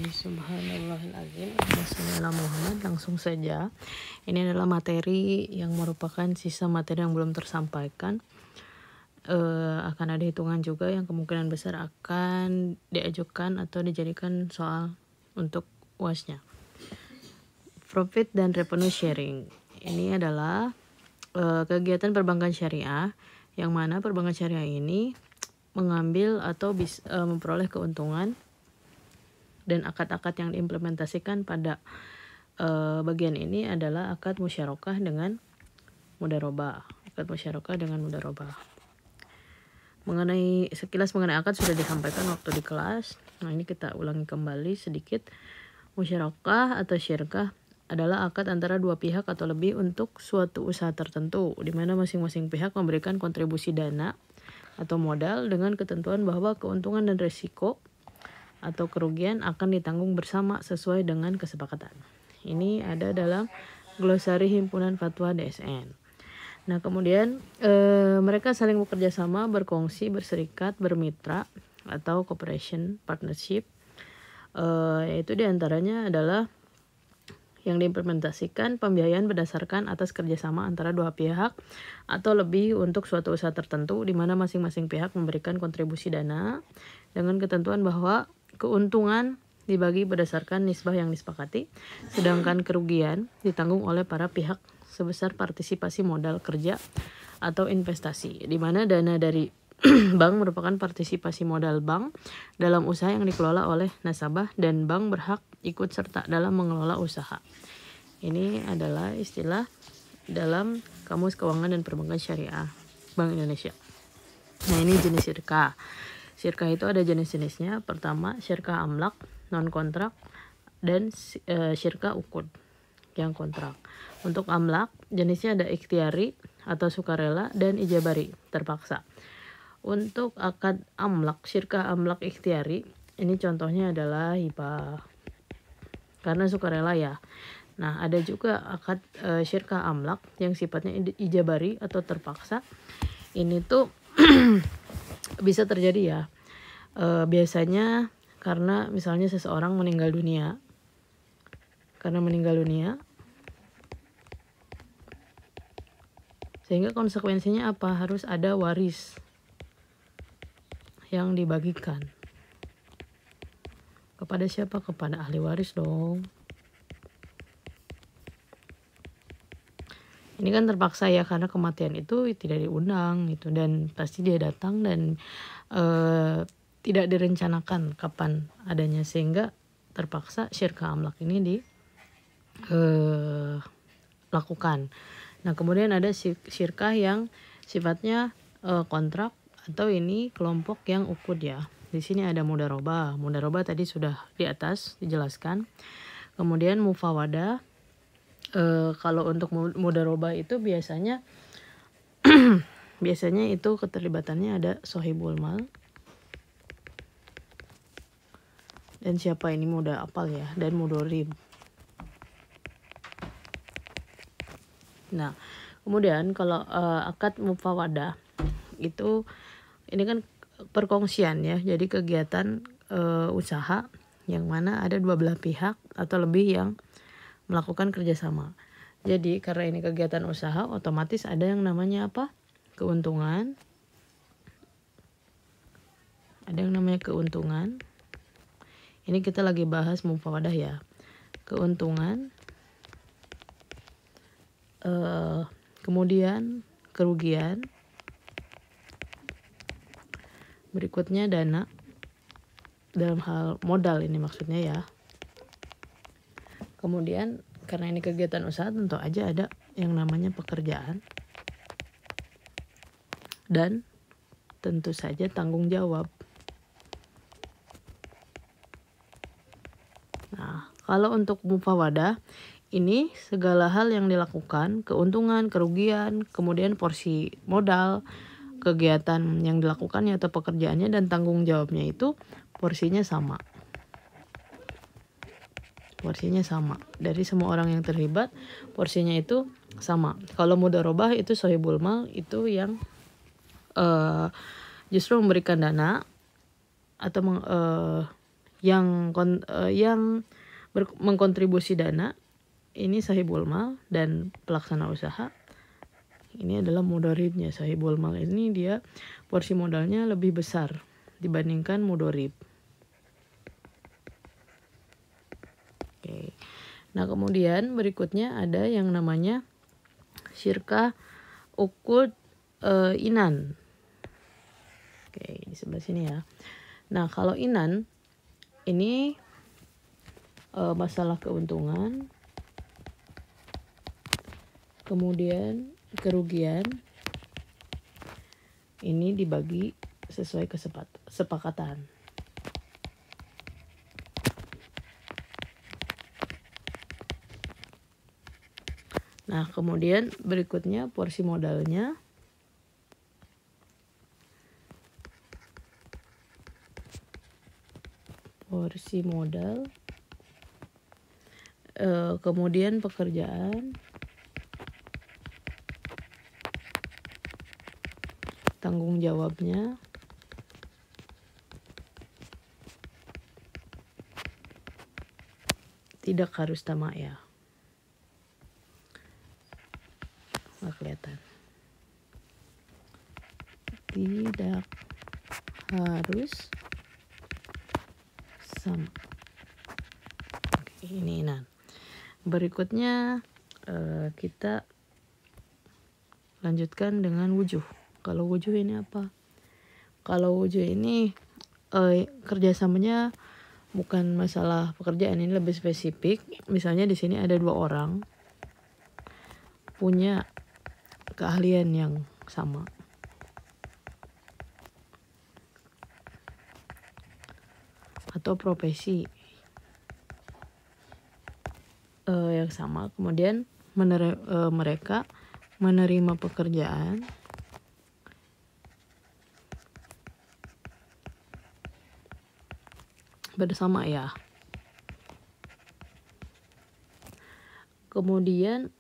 Subhanallahilazim. Muhammad. Langsung saja. Ini adalah materi yang merupakan sisa materi yang belum tersampaikan. Akan ada hitungan juga yang kemungkinan besar akan diajukan atau dijadikan soal untuk UASnya. Profit dan revenue sharing. Ini adalah kegiatan perbankan syariah, yang mana perbankan syariah ini mengambil atau memperoleh keuntungan dan akad-akad yang diimplementasikan pada bagian ini adalah akad musyarakah dengan mudharabah. Sekilas mengenai akad sudah disampaikan waktu di kelas. Nah, ini kita ulangi kembali sedikit. Musyarakah atau syirkah adalah akad antara dua pihak atau lebih untuk suatu usaha tertentu, di mana masing-masing pihak memberikan kontribusi dana atau modal dengan ketentuan bahwa keuntungan dan risiko atau kerugian akan ditanggung bersama sesuai dengan kesepakatan. Ini ada dalam glosari himpunan fatwa DSN. Nah, kemudian mereka saling bekerja sama, berkongsi, berserikat, bermitra atau cooperation partnership, yaitu diantaranya adalah yang diimplementasikan pembiayaan berdasarkan atas kerjasama antara dua pihak atau lebih untuk suatu usaha tertentu, di mana masing-masing pihak memberikan kontribusi dana dengan ketentuan bahwa keuntungan dibagi berdasarkan nisbah yang disepakati, sedangkan kerugian ditanggung oleh para pihak sebesar partisipasi modal kerja atau investasi, di mana dana dari bank merupakan partisipasi modal bank dalam usaha yang dikelola oleh nasabah, dan bank berhak ikut serta dalam mengelola usaha. Ini adalah istilah dalam Kamus Keuangan dan Perbankan Syariah Bank Indonesia. Nah, ini jenis syirkah. Syirkah itu ada jenis-jenisnya. Pertama, syirkah amlak, non-kontrak, dan syirkah uqud, yang kontrak. Untuk amlak, jenisnya ada ikhtiari atau sukarela dan ijabari, terpaksa. Untuk akad amlak, syirkah amlak ikhtiari, ini contohnya adalah hibah, karena sukarela ya. Nah, ada juga akad syirkah amlak yang sifatnya ijabari atau terpaksa. Ini tuh bisa terjadi ya. Biasanya karena misalnya seseorang meninggal dunia. Karena meninggal dunia, sehingga konsekuensinya apa? Harus ada waris yang dibagikan. Kepada siapa? Kepada ahli waris dong. Ini kan terpaksa ya, karena kematian itu tidak diundang gitu, dan pasti dia datang dan tidak direncanakan kapan adanya, sehingga terpaksa syirkah amlak ini dilakukan. Nah, kemudian ada syirkah yang sifatnya kontrak, atau ini kelompok yang uqud ya. Di sini ada mudharabah. Mudharabah tadi sudah di atas dijelaskan. Kemudian mufawadah. Kalau untuk mudharabah itu biasanya itu keterlibatannya ada sohibul mal. Dan siapa ini, mudah apal ya, dan mudorib. Nah, kemudian kalau akad mufawadah itu, ini kan perkongsian ya, jadi kegiatan usaha yang mana ada dua belah pihak atau lebih yang melakukan kerjasama. Jadi karena ini kegiatan usaha, otomatis ada yang namanya apa? Keuntungan. Ada yang namanya keuntungan. Ini kita lagi bahas mufawadah ya. Keuntungan. Kemudian kerugian. Berikutnya dana. Dalam hal modal ini maksudnya ya. Kemudian karena ini kegiatan usaha, tentu aja ada yang namanya pekerjaan. Dan tentu saja tanggung jawab. Nah, kalau untuk mufawadah, ini segala hal yang dilakukan, keuntungan, kerugian, kemudian porsi modal, kegiatan yang dilakukannya atau pekerjaannya, dan tanggung jawabnya itu porsinya sama. Porsinya sama. Dari semua orang yang terlibat, porsinya itu sama. Kalau mudharabah itu sohibul mal, itu yang justru memberikan dana atau yang mengkontribusi dana ini sahibul mal, dan pelaksana usaha ini adalah mudoribnya. Sahibul mal ini dia porsi modalnya lebih besar dibandingkan mudorib. Oke. Nah, kemudian berikutnya ada yang namanya syirkah uqud inan. Oke, di sebelah sini ya. Nah, kalau inan ini masalah keuntungan, kemudian kerugian ini dibagi sesuai kesepakatan. Nah, kemudian berikutnya porsi modalnya. Porsi modal, kemudian pekerjaan, tanggung jawabnya, tidak harus tamak ya. Nggak kelihatan. Tidak harus sama. Oke, ini. Nah, berikutnya kita lanjutkan dengan wujuh. Kalau wujuh ini apa? Kalau wujuh ini kerjasamanya bukan masalah pekerjaan, ini lebih spesifik. Misalnya di sini ada 2 orang punya keahlian yang sama. Atau profesi yang sama, kemudian mereka menerima pekerjaan bersama ya. Kemudian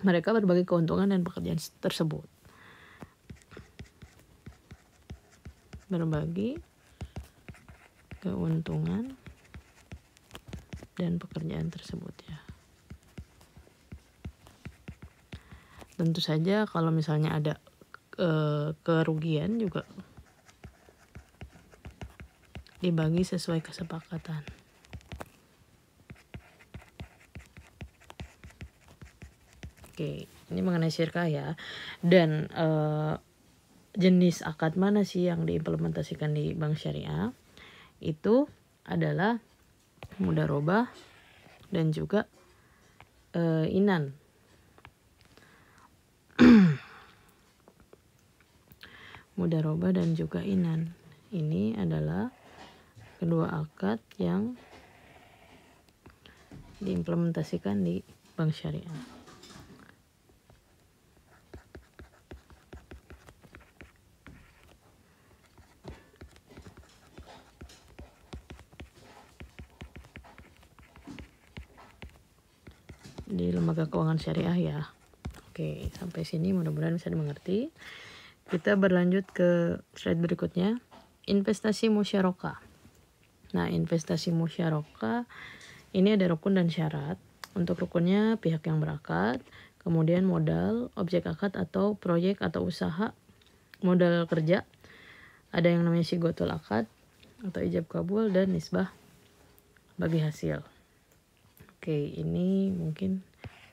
mereka berbagi keuntungan dan pekerjaan tersebut. Berbagi keuntungan dan pekerjaan tersebut ya. Tentu saja kalau misalnya ada kerugian juga dibagi sesuai kesepakatan. Oke, ini mengenai syirkah ya. Dan jenis akad mana sih yang diimplementasikan di bank syariah? Itu adalah mudharabah dan juga inan. Mudharabah dan juga inan. Ini adalah kedua akad yang diimplementasikan di bank syariah. Di lembaga keuangan syariah ya. Oke, sampai sini mudah-mudahan bisa dimengerti. Kita berlanjut ke slide berikutnya, investasi musyarakah. Nah, investasi musyarakah ini ada rukun dan syarat. Untuk rukunnya pihak yang berakad, kemudian modal, objek akad atau proyek atau usaha, modal kerja, ada yang namanya sigotul akad atau ijab kabul, dan nisbah bagi hasil. Oke, ini mungkin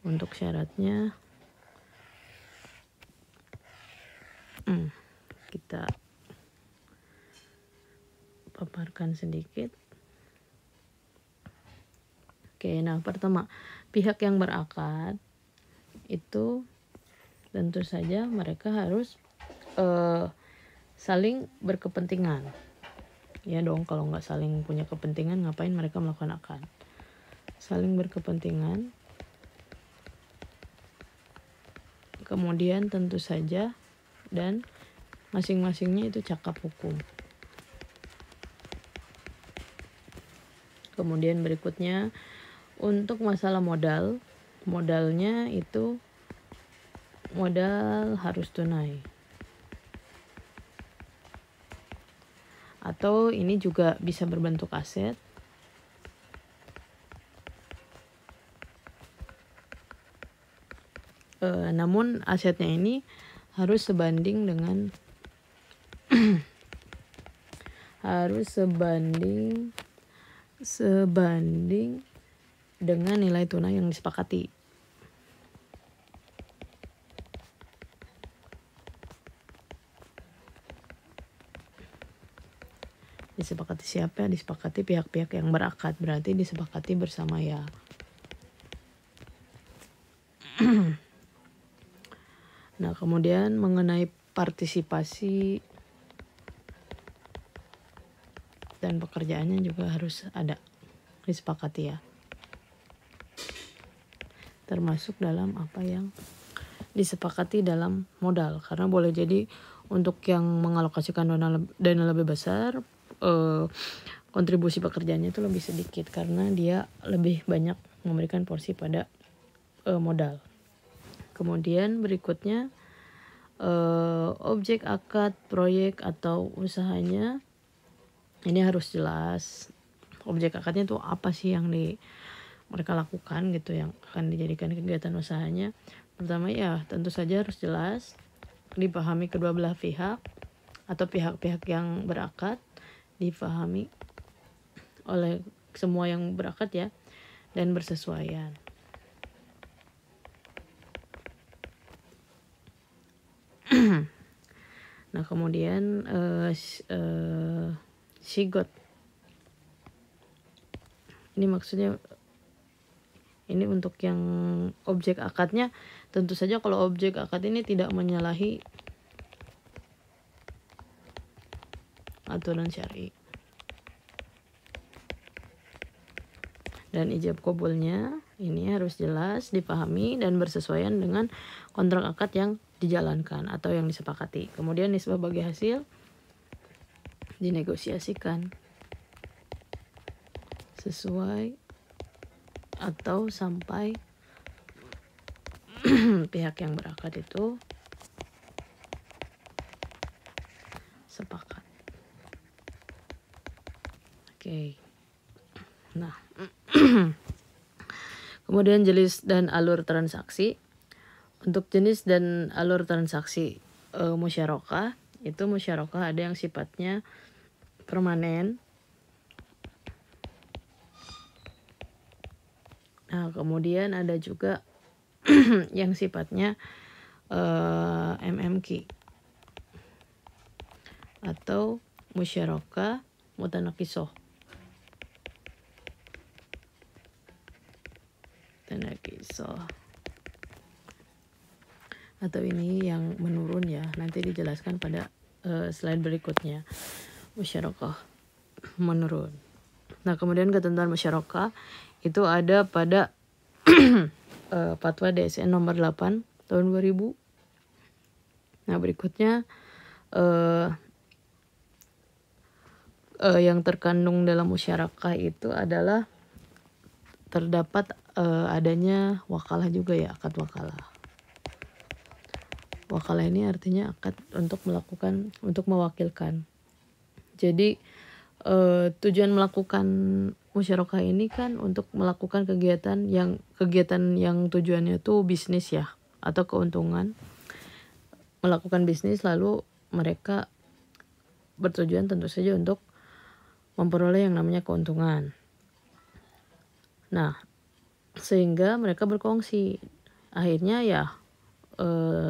untuk syaratnya kita paparkan sedikit. Oke, nah pertama, pihak yang berakad itu tentu saja mereka harus saling berkepentingan. Ya dong, kalau nggak saling punya kepentingan ngapain mereka melakukan akad? Saling berkepentingan. Kemudian tentu saja dan masing-masingnya itu cakap hukum. Kemudian berikutnya untuk masalah modalnya itu modal harus tunai atau ini juga bisa berbentuk aset. Namun asetnya ini harus sebanding dengan dengan nilai tunai yang disepakati. Disepakati siapa? Disepakati pihak-pihak yang berakad, berarti disepakati bersama ya. Nah, kemudian mengenai partisipasi dan pekerjaannya juga harus ada disepakati ya. Termasuk dalam apa yang disepakati dalam modal, karena boleh jadi untuk yang mengalokasikan dana lebih besar, kontribusi pekerjaannya itu lebih sedikit karena dia lebih banyak memberikan porsi pada modal. Kemudian berikutnya objek akad, proyek atau usahanya ini harus jelas. Objek akadnya itu apa sih yang mereka lakukan gitu, yang akan dijadikan kegiatan usahanya. Pertama ya tentu saja harus jelas, dipahami kedua belah pihak atau pihak-pihak yang berakad, dipahami oleh semua yang berakad ya, dan bersesuaian. Nah, kemudian sigot. Ini maksudnya ini untuk yang objek akadnya, tentu saja kalau objek akad ini tidak menyalahi aturan syar'i. Dan ijab qabulnya ini harus jelas, dipahami dan bersesuaian dengan kontrak akad yang dijalankan atau yang disepakati. Kemudian nisbah bagi hasil dinegosiasikan sesuai atau sampai pihak yang berakad itu sepakat. Oke. Nah, kemudian jenis dan alur transaksi. Untuk jenis dan alur transaksi musyarakah, itu musyarakah ada yang sifatnya permanen. Nah, kemudian ada juga yang sifatnya MMQ atau musyarakah mutanaqisah. Atau ini yang menurun ya, nanti dijelaskan pada slide berikutnya. Musyarakah menurun. Nah, kemudian ketentuan musyarakah itu ada pada Fatwa DSN nomor 8 tahun 2000. Nah, berikutnya yang terkandung dalam musyarakah itu adalah terdapat adanya wakalah juga ya, akad wakalah. Wakalah ini artinya akad untuk mewakilkan. Jadi tujuan melakukan musyarakah ini kan untuk melakukan kegiatan yang tujuannya tuh bisnis ya, atau keuntungan. Melakukan bisnis, lalu mereka bertujuan tentu saja untuk memperoleh yang namanya keuntungan. Nah, sehingga mereka berkongsi. Akhirnya ya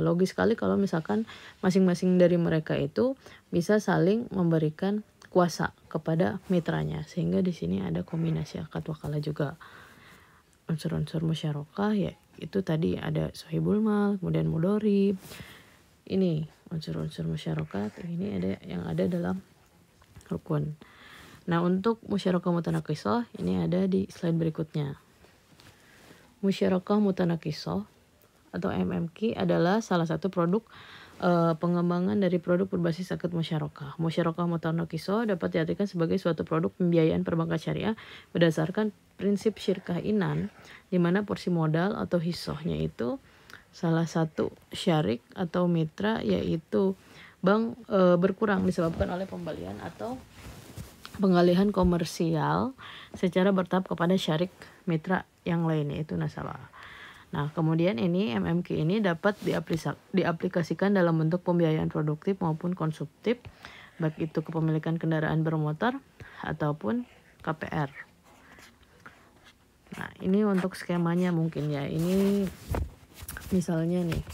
logis sekali kalau misalkan masing-masing dari mereka itu bisa saling memberikan kuasa kepada mitranya, sehingga di sini ada kombinasi akad wakalah juga. Unsur-unsur musyarakah ya itu tadi ada sohibul mal, kemudian mudorib. Ini unsur-unsur musyarakah ini ada yang ada dalam rukun. Nah, untuk musyarakah mutanaqisah ini ada di slide berikutnya. Musyarakah mutanaqisah atau MMQ adalah salah satu produk pengembangan dari produk berbasis akad musyarakah. Musyarakah mutanaqisah dapat diartikan sebagai suatu produk pembiayaan perbankan syariah berdasarkan prinsip syirkah inan, di mana porsi modal atau hissahnya itu salah satu syarik atau mitra, yaitu bank berkurang disebabkan oleh pembelian atau pengalihan komersial secara bertahap kepada syarik mitra yang lain, yaitu nasabah. Nah, kemudian ini MMQ ini dapat diaplikasikan dalam bentuk pembiayaan produktif maupun konsumtif, baik itu kepemilikan kendaraan bermotor ataupun KPR. Nah, ini untuk skemanya mungkin ya. Ini misalnya nih,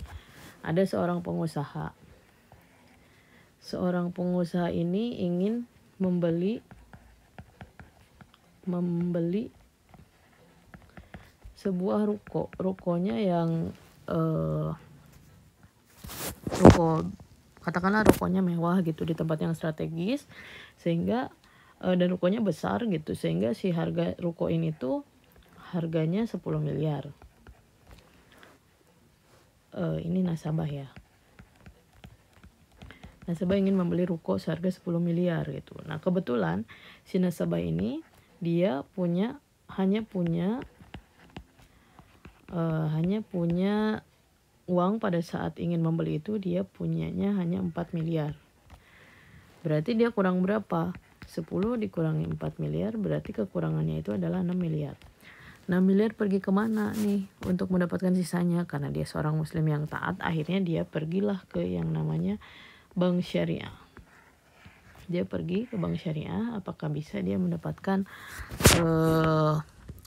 ada seorang pengusaha. Seorang pengusaha ini ingin membeli sebuah rukonya yang katakanlah rukonya mewah gitu di tempat yang strategis, sehingga dan rukonya besar gitu, sehingga si harga ruko ini tuh harganya 10 miliar. Ini nasabah ya. Nasabah ingin membeli ruko seharga 10 miliar gitu. Nah, kebetulan si nasabah ini dia hanya punya uang pada saat ingin membeli itu, dia punyanya hanya 4 miliar. Berarti dia kurang berapa? 10 dikurangi 4 miliar, berarti kekurangannya itu adalah 6 miliar. 6 miliar pergi kemana nih untuk mendapatkan sisanya? Karena dia seorang muslim yang taat, akhirnya dia pergilah ke yang namanya bank syariah. Dia pergi ke bank syariah, apakah bisa dia mendapatkan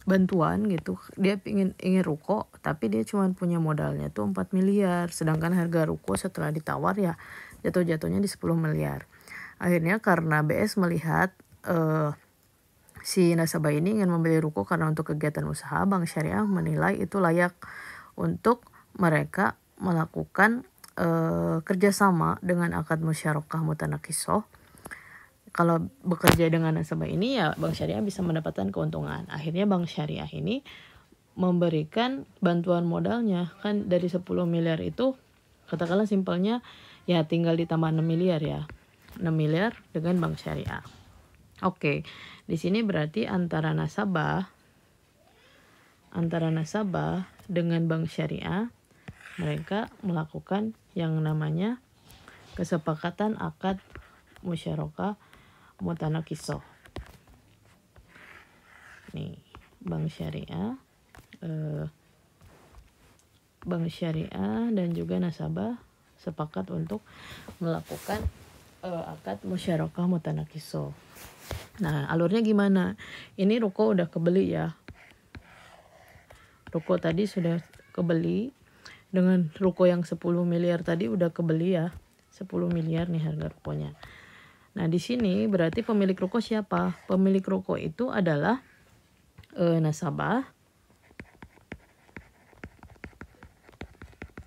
bantuan gitu. Dia ingin ruko, tapi dia cuma punya modalnya tuh 4 miliar, sedangkan harga ruko setelah ditawar ya jatuhnya di 10 miliar. Akhirnya karena BS melihat si nasabah ini ingin membeli ruko karena untuk kegiatan usaha, bank syariah menilai itu layak untuk mereka melakukan kerjasama dengan akad musyarakah mutanakisoh. Kalau bekerja dengan nasabah ini ya bank syariah bisa mendapatkan keuntungan. Akhirnya bank syariah ini memberikan bantuan modalnya, kan dari 10 miliar itu katakanlah simpelnya ya tinggal ditambah 6 miliar ya. 6 miliar dengan bank syariah. Oke, di sini berarti antara nasabah dengan bank syariah, mereka melakukan yang namanya kesepakatan akad musyarakah mutanakisoh. Nih, bank syariah dan juga nasabah sepakat untuk melakukan akad musyarakah mutanakisoh. Nah, alurnya gimana? Ini ruko udah kebeli ya. Ruko tadi sudah kebeli dengan ruko yang 10 miliar tadi udah kebeli ya. 10 miliar nih harga rukonya. Nah, di sini berarti pemilik ruko siapa? Pemilik ruko itu adalah nasabah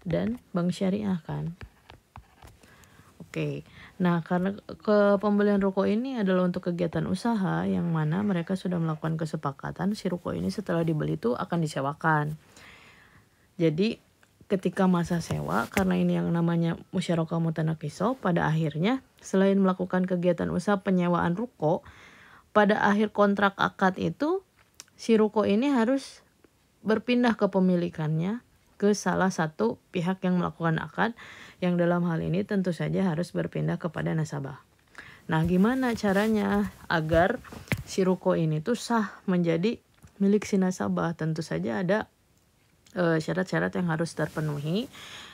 dan bank syariah kan. Oke. Nah, karena pembelian ruko ini adalah untuk kegiatan usaha yang mana mereka sudah melakukan kesepakatan si ruko ini setelah dibeli itu akan disewakan. Jadi ketika masa sewa, karena ini yang namanya musyarakah mutanakisoh, pada akhirnya selain melakukan kegiatan usaha penyewaan ruko, pada akhir kontrak akad itu si ruko ini harus berpindah kepemilikannya ke salah satu pihak yang melakukan akad, yang dalam hal ini tentu saja harus berpindah kepada nasabah. Nah, gimana caranya agar si ruko ini tuh sah menjadi milik si nasabah? Tentu saja ada syarat-syarat yang harus terpenuhi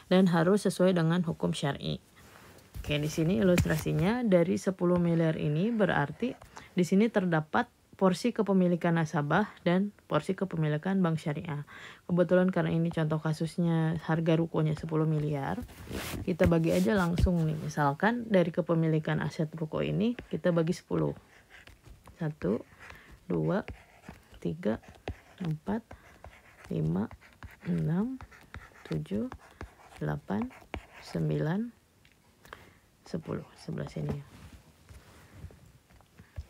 dan harus sesuai dengan hukum syar'i. Oke, di sini ilustrasinya dari 10 miliar ini berarti di sini terdapat porsi kepemilikan nasabah dan porsi kepemilikan bank syariah. Kebetulan karena ini contoh kasusnya harga rukonya 10 miliar, kita bagi aja langsung nih. Misalkan dari kepemilikan aset ruko ini kita bagi 10. 1, 2, 3, 4, 5, 6, 7, 8, 9, 10. Sebelah sini ya.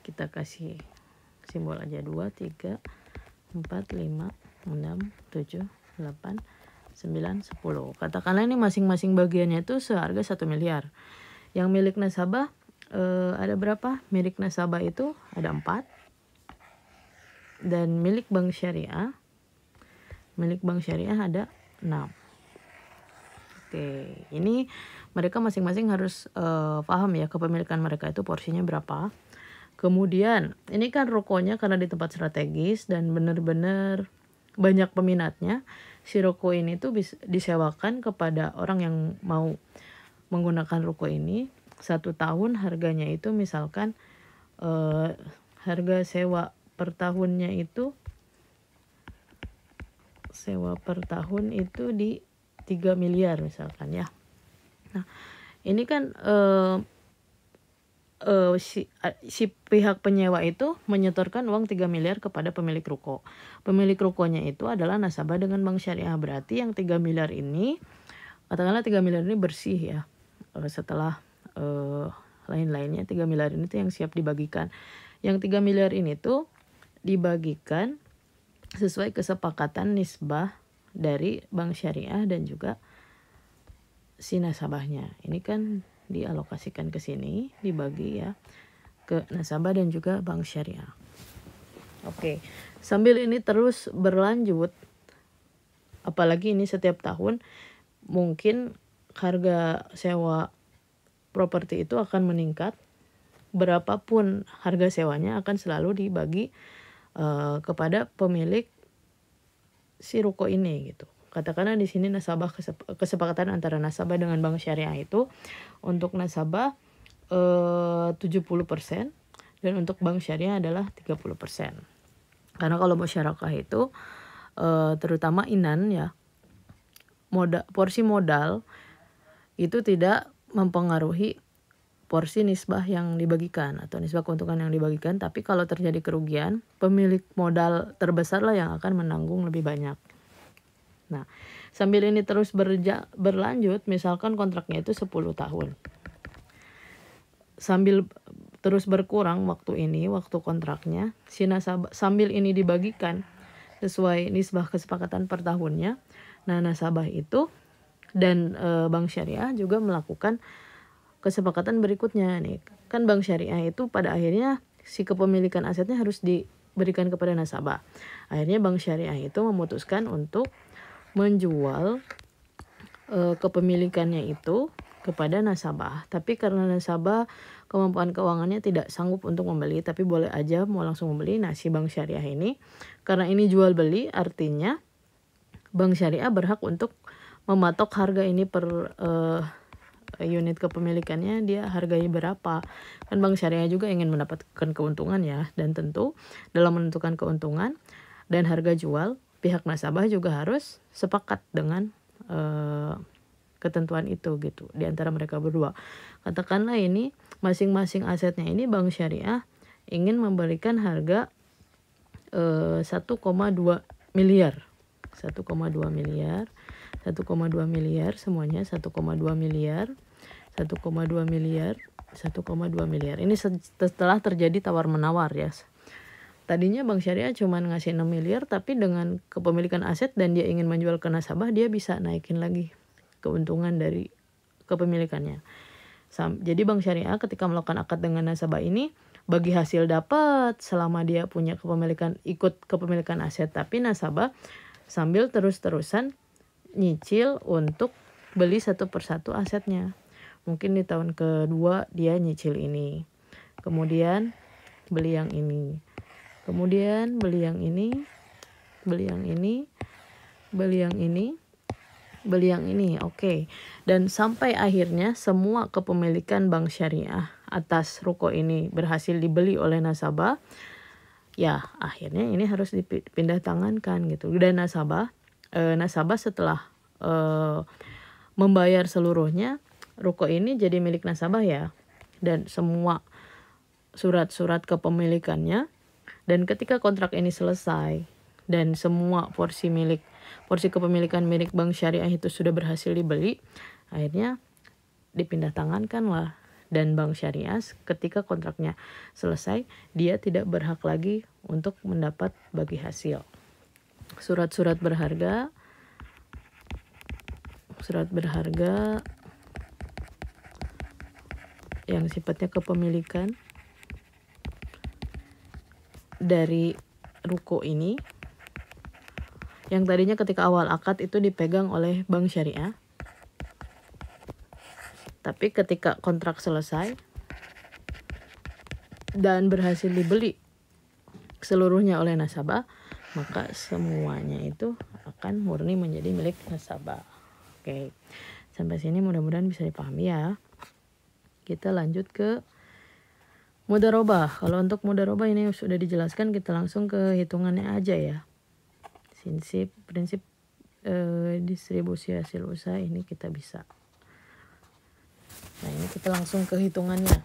Kita kasih simbol aja 2, 3, 4, 5, 6, 7, 8, 9, 10. Katakanlah ini masing-masing bagiannya itu seharga 1 miliar. Yang milik nasabah ada berapa? Milik nasabah itu ada 4. Dan milik bank syariah ada 6. Oke, ini mereka masing-masing harus paham ya kepemilikan mereka itu porsinya berapa. Kemudian ini kan rukonya karena di tempat strategis dan benar-benar banyak peminatnya, si ruko ini tuh bisa disewakan kepada orang yang mau menggunakan ruko ini 1 tahun. Harganya itu misalkan harga sewa per tahunnya itu di 3 miliar misalkan ya. Nah, ini kan si pihak penyewa itu menyetorkan uang 3 miliar kepada pemilik ruko. Pemilik rukonya itu adalah nasabah dengan bank syariah. Berarti yang 3 miliar ini, katakanlah 3 miliar ini bersih ya. Setelah lain-lainnya 3 miliar ini tuh yang siap dibagikan. Yang 3 miliar ini tuh dibagikan sesuai kesepakatan nisbah dari bank syariah dan juga si nasabahnya. Ini kan dialokasikan ke sini, dibagi ya ke nasabah dan juga bank syariah. Oke, sambil ini terus berlanjut, apalagi ini setiap tahun mungkin harga sewa properti itu akan meningkat. Berapapun harga sewanya akan selalu dibagi kepada pemilik si ruko ini gitu. Katakanlah di sini nasabah kesepakatan antara nasabah dengan bank syariah itu untuk nasabah 70% dan untuk bank syariah adalah 30%. Karena kalau musyarakah itu terutama inan ya, porsi modal itu tidak mempengaruhi porsi nisbah yang dibagikan atau nisbah keuntungan yang dibagikan, tapi kalau terjadi kerugian, pemilik modal terbesarlah yang akan menanggung lebih banyak. Nah, sambil ini terus berlanjut, misalkan kontraknya itu 10 tahun. Sambil terus berkurang waktu kontraknya, si nasabah sambil ini dibagikan sesuai nisbah kesepakatan per tahunnya. Nah, nasabah itu dan bank syariah juga melakukan kesepakatan berikutnya nih. Kan bank syariah itu pada akhirnya si kepemilikan asetnya harus diberikan kepada nasabah. Akhirnya bank syariah itu memutuskan untuk menjual kepemilikannya itu kepada nasabah. Tapi karena nasabah kemampuan keuangannya tidak sanggup untuk membeli, tapi boleh aja mau langsung membeli. Nah, si bank syariah ini, karena ini jual beli, artinya bank syariah berhak untuk mematok harga ini per unit kepemilikannya, dia harganya berapa. Kan bank syariah juga ingin mendapatkan keuntungan ya, dan tentu dalam menentukan keuntungan dan harga jual, pihak nasabah juga harus sepakat dengan ketentuan itu gitu di antara mereka berdua. Katakanlah ini masing-masing asetnya ini bank syariah ingin memberikan harga 1,2 miliar. 1,2 miliar, 1,2 miliar, semuanya 1,2 miliar, 1,2 miliar, 1,2 miliar. Ini setelah terjadi tawar-menawar ya. Tadinya bank syariah cuma ngasih 6 miliar, tapi dengan kepemilikan aset dan dia ingin menjual ke nasabah, dia bisa naikin lagi keuntungan dari kepemilikannya. Jadi bank syariah ketika melakukan akad dengan nasabah ini, bagi hasil dapat selama dia punya ikut kepemilikan aset, tapi nasabah sambil terus-terusan nyicil untuk beli satu persatu asetnya. Mungkin di tahun kedua dia nyicil ini, kemudian beli yang ini, kemudian beli yang ini, beli yang ini, beli yang ini, beli yang ini. Oke. Dan sampai akhirnya semua kepemilikan bank syariah atas ruko ini berhasil dibeli oleh nasabah. Ya, akhirnya ini harus dipindah tangankan gitu. Dan nasabah setelah membayar seluruhnya, ruko ini jadi milik nasabah ya. Dan semua surat-surat kepemilikannya. Dan ketika kontrak ini selesai dan semua porsi kepemilikan milik bank syariah itu sudah berhasil dibeli, akhirnya dipindah tangankan lah. Dan bank syariah ketika kontraknya selesai, dia tidak berhak lagi untuk mendapat bagi hasil. Surat-surat berharga yang sifatnya kepemilikan dari ruko ini, yang tadinya ketika awal akad itu dipegang oleh bank syariah, tapi ketika kontrak selesai dan berhasil dibeli seluruhnya oleh nasabah, maka semuanya itu akan murni menjadi milik nasabah. Oke, sampai sini mudah-mudahan bisa dipahami ya. Kita lanjut ke mudharabah. Kalau untuk mudharabah ini sudah dijelaskan, kita langsung ke hitungannya aja ya. Prinsip distribusi hasil usaha ini kita bisa. Nah, ini kita langsung ke hitungannya.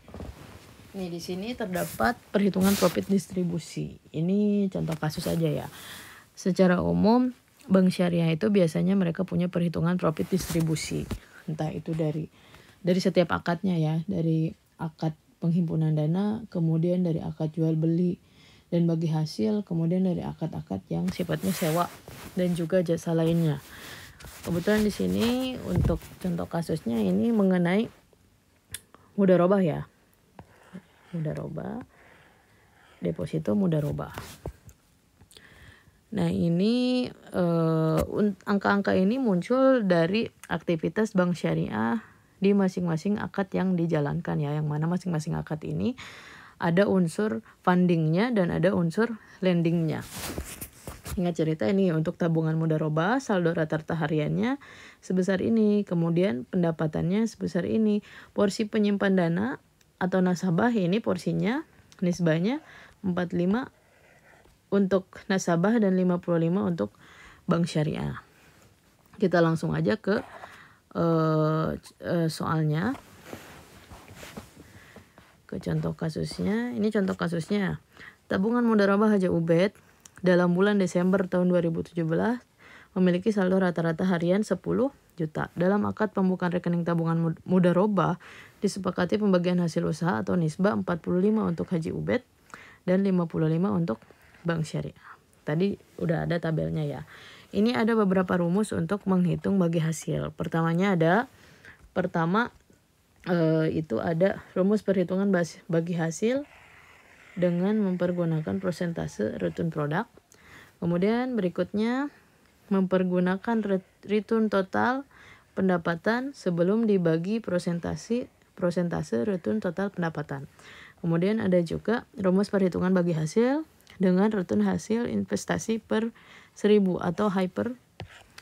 Nih di sini terdapat perhitungan profit distribusi. Ini contoh kasus aja ya. Secara umum bank syariah itu biasanya mereka punya perhitungan profit distribusi. Entah itu dari setiap akadnya ya, dari akad penghimpunan dana, kemudian dari akad jual beli dan bagi hasil, kemudian dari akad-akad yang sifatnya sewa dan juga jasa lainnya. Kebetulan di sini untuk contoh kasusnya ini mengenai mudharabah ya. Mudharabah, deposito mudharabah. Nah, ini angka-angka ini muncul dari aktivitas bank syariah di masing-masing akad yang dijalankan ya, yang mana masing-masing akad ini ada unsur fundingnya dan ada unsur lendingnya. Ingat cerita ini, untuk tabungan mudharabah saldo rata-rata hariannya sebesar ini, kemudian pendapatannya sebesar ini. Porsi penyimpan dana atau nasabah ini porsinya nisbahnya 45 untuk nasabah dan 55 untuk bank syariah. Kita langsung aja ke soalnya, ke contoh kasusnya. Ini contoh kasusnya, tabungan mudharabah Haji Ubed dalam bulan Desember tahun 2017 memiliki saldo rata-rata harian 10 juta. Dalam akad pembukaan rekening tabungan mudharabah disepakati pembagian hasil usaha atau nisbah 45 untuk Haji Ubed dan 55 untuk bank syariah. Tadi udah ada tabelnya ya. Ini ada beberapa rumus untuk menghitung bagi hasil. Pertama itu ada rumus perhitungan bagi hasil dengan mempergunakan persentase return product. Kemudian berikutnya mempergunakan return total pendapatan sebelum dibagi persentase return total pendapatan. Kemudian ada juga rumus perhitungan bagi hasil dengan return hasil investasi per 1000 atau hyper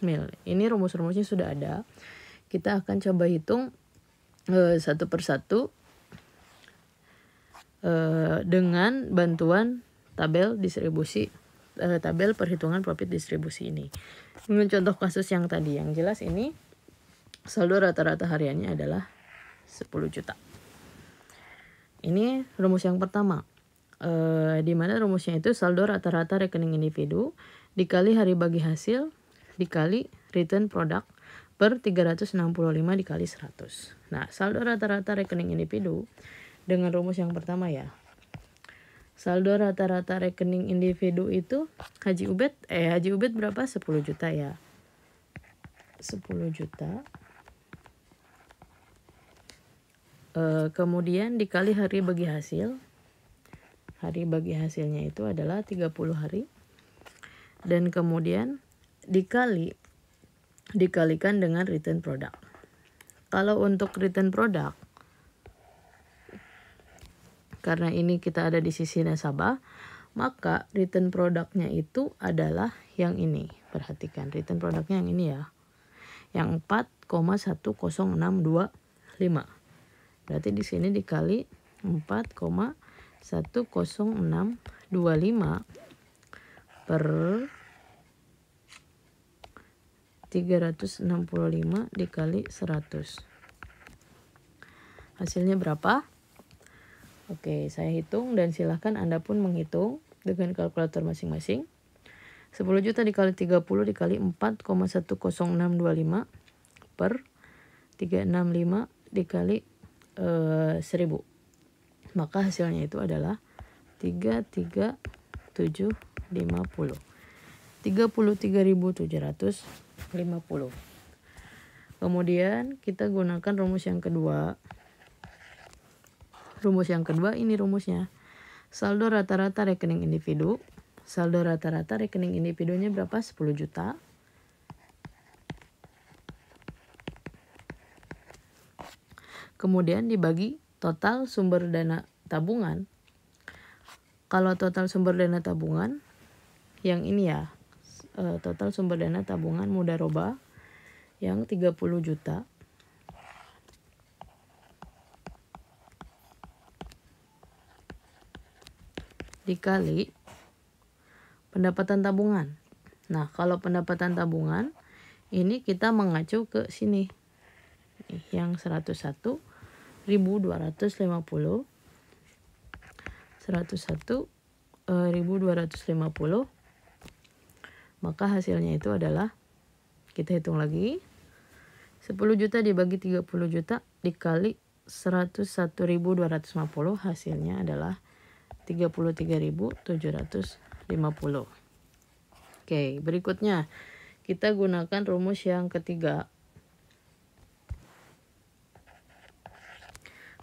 mil. Ini rumus-rumusnya sudah ada. Kita akan coba hitung satu persatu dengan bantuan tabel distribusi, tabel perhitungan profit distribusi ini. Dengan contoh kasus yang tadi, yang jelas ini saldo rata-rata hariannya adalah 10 juta. Ini rumus yang pertama, di mana rumusnya itu saldo rata-rata rekening individu dikali hari bagi hasil dikali return product per 365 dikali 100. Nah, saldo rata-rata rekening individu dengan rumus yang pertama ya. Saldo rata-rata rekening individu itu Haji Ubed berapa? 10 juta ya. 10 juta. Kemudian dikali hari bagi hasil. Hari bagi hasilnya itu adalah 30 hari. Dan kemudian dikalikan dengan return product. Kalau untuk return product, karena ini kita ada di sisi nasabah, maka return produknya itu adalah yang ini. Perhatikan, return produknya yang ini ya. Yang 4,10625. Berarti di sini dikali 4,10625 per 365 dikali 100. Hasilnya berapa? Oke, saya hitung dan silahkan Anda pun menghitung dengan kalkulator masing-masing. 10 juta dikali 30 dikali 4,10625 per 365 dikali 1000. Maka hasilnya itu adalah 33750. 33.750. Kemudian kita gunakan rumus yang kedua. Rumus yang kedua ini rumusnya. Saldo rata-rata rekening individu. Saldo rata-rata rekening individunya berapa? 10 juta. Kemudian dibagi total sumber dana tabungan kalau total sumber dana tabungan, yang ini ya, total sumber dana tabungan mudharabah yang 30 juta. Dikali pendapatan tabungan. Nah, kalau pendapatan tabungan, ini kita mengacu ke sini. Yang 101.250. 101.250. Maka hasilnya itu adalah, kita hitung lagi, 10 juta dibagi 30 juta dikali 101.250, hasilnya adalah 33.750. Oke, berikutnya kita gunakan rumus yang ketiga.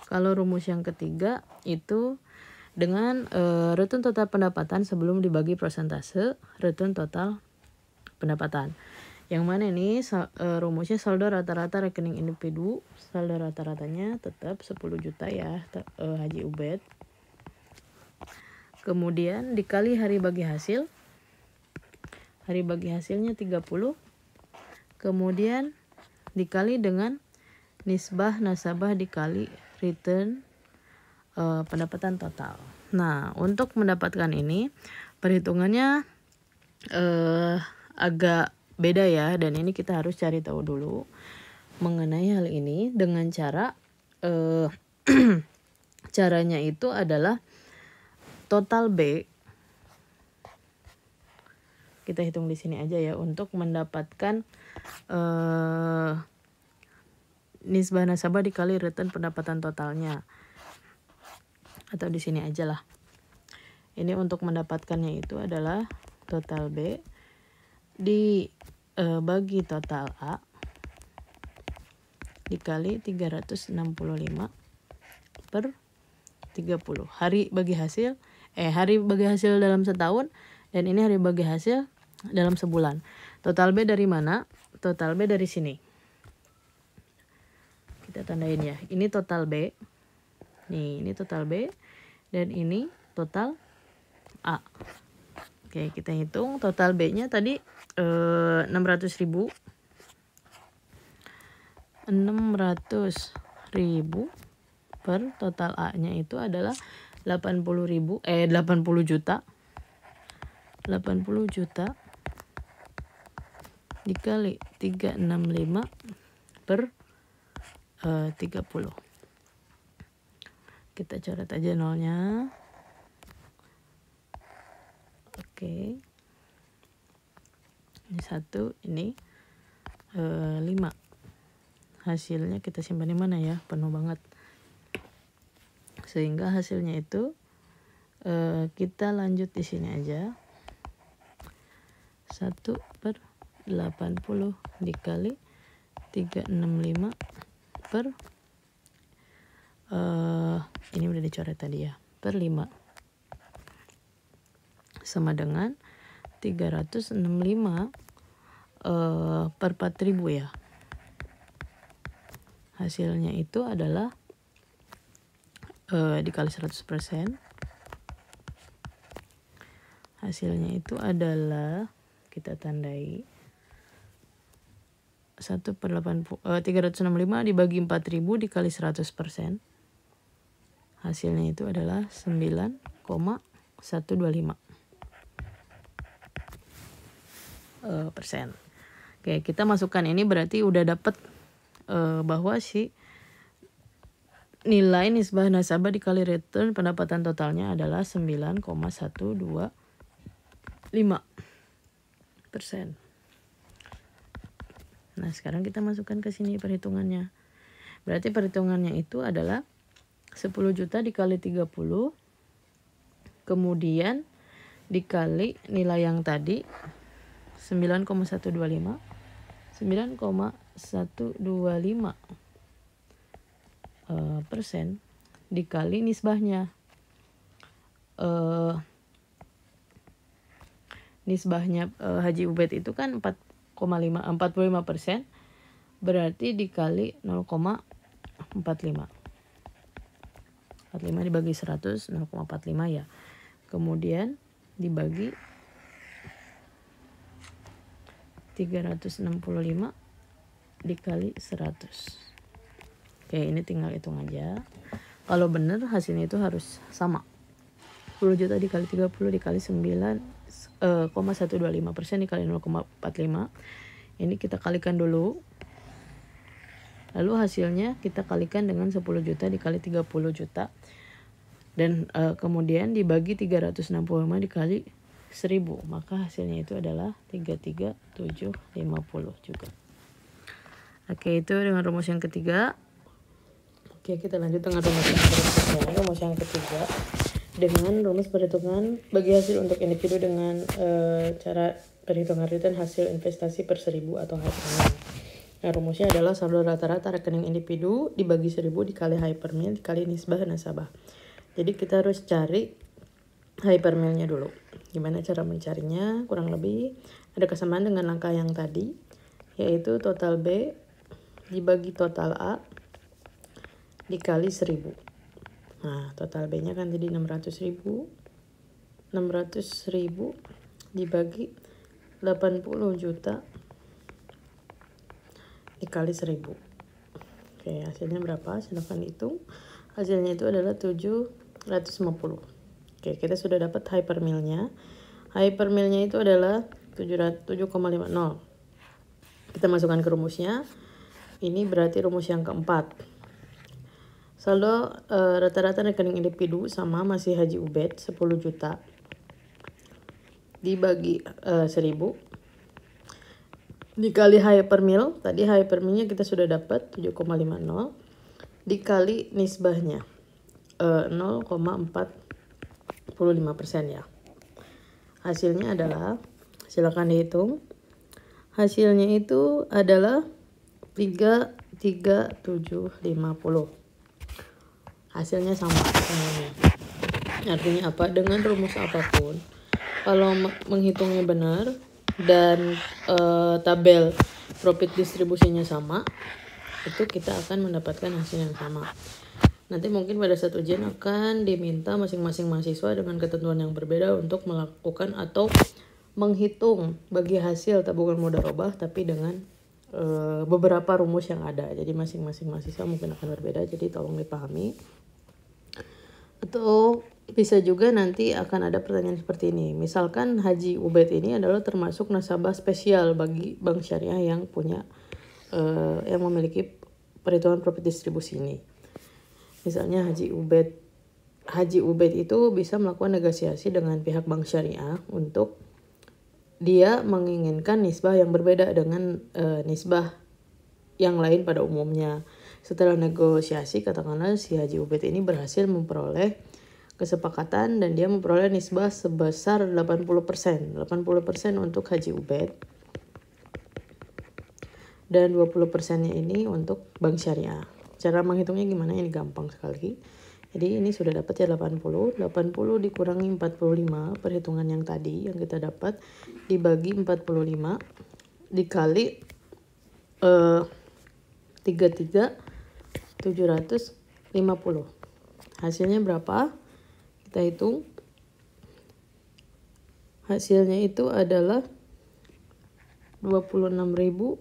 Kalau rumus yang ketiga itu dengan return total pendapatan sebelum dibagi persentase return total pendapatan. Yang mana ini rumusnya saldo rata-rata rekening individu. Saldo rata-ratanya tetap 10 juta ya, Haji Ubed. Kemudian dikali hari bagi hasil. Hari bagi hasilnya 30. Kemudian dikali dengan nisbah nasabah dikali return pendapatan total. Nah, untuk mendapatkan ini perhitungannya agak beda ya, dan ini kita harus cari tahu dulu mengenai hal ini dengan cara caranya itu adalah total B. Kita hitung di sini aja ya untuk mendapatkan nisbah nasabah dikali return pendapatan totalnya. Atau di sini aja lah. Ini untuk mendapatkannya itu adalah total B dibagi total A dikali 365 per 30. Hari bagi hasil dalam setahun, dan ini hari bagi hasil dalam sebulan. Total B dari mana? Total B dari sini. Kita tandain ya. Ini total B. Nih, ini total B. Dan ini total A. Oke, kita hitung total B-nya tadi 600.000. 600.000 per total A-nya itu adalah 80 juta. 80 juta dikali 365 per 30. Kita coret aja nolnya. Oke. Ini 1, ini 5. Hasilnya kita simpan di mana ya? Penuh banget. Sehingga hasilnya itu kita lanjut di sini aja. 1/80 dikali 365 per ini udah dicoret tadi ya, per 5 sama dengan 365 per 4.000 ya. Hasilnya itu adalah dikali 100%. Hasilnya itu adalah, kita tandai 365 dibagi 4.000 dikali 100%. Hasilnya itu adalah 9,125 persen. Oke, kita masukkan ini berarti udah dapat bahwa si nilai nisbah nasabah dikali return pendapatan totalnya adalah 9,125%. Nah, sekarang kita masukkan ke sini perhitungannya. Berarti perhitungannya itu adalah 10 juta dikali 30, kemudian dikali nilai yang tadi 9,125 persen dikali nisbahnya. Nisbahnya Haji Ubed itu kan 45%, berarti dikali 0,45. 45 dibagi 100, 0,45 ya. kemudian dibagi 365 dikali 100. Oke, ini tinggal hitung aja. Kalau benar hasilnya itu harus sama. 10 juta dikali 30 dikali 9,125% dikali 0,45. Ini kita kalikan dulu. Lalu hasilnya kita kalikan dengan 10 juta dikali 30 juta. Dan kemudian dibagi 365 dikali 1000. Maka hasilnya itu adalah 33750 juga. Oke, itu dengan rumus yang ketiga. Oke, kita lanjut dengan rumus yang berikutnya. Rumus yang ketiga dengan rumus perhitungan bagi hasil untuk individu dengan cara perhitungan return hasil investasi per 1000 atau hypermill. Nah, rumusnya adalah saldo rata-rata rekening individu dibagi 1000 dikali hypermill dikali nisbah nasabah. Jadi kita harus cari hypermill-nya dulu. Gimana cara mencarinya? Kurang lebih ada kesamaan dengan langkah yang tadi, yaitu total B dibagi total A dikali 1000. Nah, total B-nya kan jadi 600.000. 600.000 dibagi 80 juta dikali 1000. Oke, hasilnya berapa? Silahkan hitung. Hasilnya itu adalah 750. Oke, kita sudah dapat hypermill-nya. Hypermill-nya itu adalah 7,50. Kita masukkan ke rumusnya. Ini berarti rumus yang keempat. Saldo rata-rata rekening individu sama masih Haji Ubed 10 juta dibagi 1000 dikali hypermill. Tadi hypermill-nya kita sudah dapat 7,50 dikali nisbahnya 0,45% ya. Hasilnya adalah, silakan dihitung. Hasilnya itu adalah 33750. Hasilnya sama semuanya. Artinya apa? Dengan rumus apapun, kalau menghitungnya benar dan tabel profit distribusinya sama, itu kita akan mendapatkan hasil yang sama. Nanti mungkin pada saat ujian akan diminta masing-masing mahasiswa dengan ketentuan yang berbeda untuk melakukan atau menghitung bagi hasil tabungan mudharabah, tapi dengan beberapa rumus yang ada. Jadi masing-masing mahasiswa mungkin akan berbeda, jadi tolong dipahami. Atau bisa juga nanti akan ada pertanyaan seperti ini. Misalkan Haji Ubed ini adalah termasuk nasabah spesial bagi bank syariah yang punya yang memiliki perhitungan profit distribusi ini. Misalnya Haji Ubed itu bisa melakukan negosiasi dengan pihak bank syariah untuk dia menginginkan nisbah yang berbeda dengan nisbah yang lain pada umumnya. Setelah negosiasi, katakanlah si Haji Ubed ini berhasil memperoleh kesepakatan dan dia memperoleh nisbah sebesar 80%. 80% untuk Haji Ubed. Dan 20%-nya ini untuk bank syariah. Cara menghitungnya gimana? Ini gampang sekali. Jadi ini sudah dapat ya 80 dikurangi 45 perhitungan yang tadi yang kita dapat dibagi 45 dikali 33750. Hasilnya berapa? Kita hitung. Hasilnya itu adalah 26.250.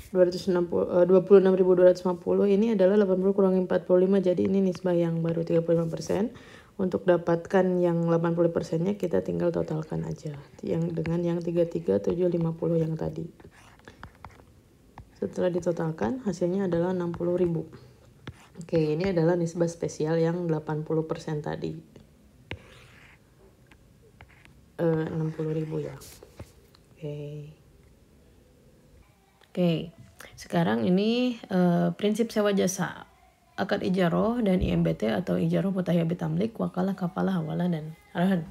26.250 ini adalah 80 kurangi 45, jadi ini nisbah yang baru 35%. Untuk dapatkan yang 80%-nya kita tinggal totalkan aja yang dengan yang 33750 yang tadi. Setelah ditotalkan hasilnya adalah 60.000. Oke, ini adalah nisbah spesial yang 80% tadi. 60.000 ya. Oke, sekarang ini prinsip sewa jasa, akad ijaroh dan IMBT atau ijaroh mutahyabit tamlik, wakalah, kafalah, hawalah, dan arahan.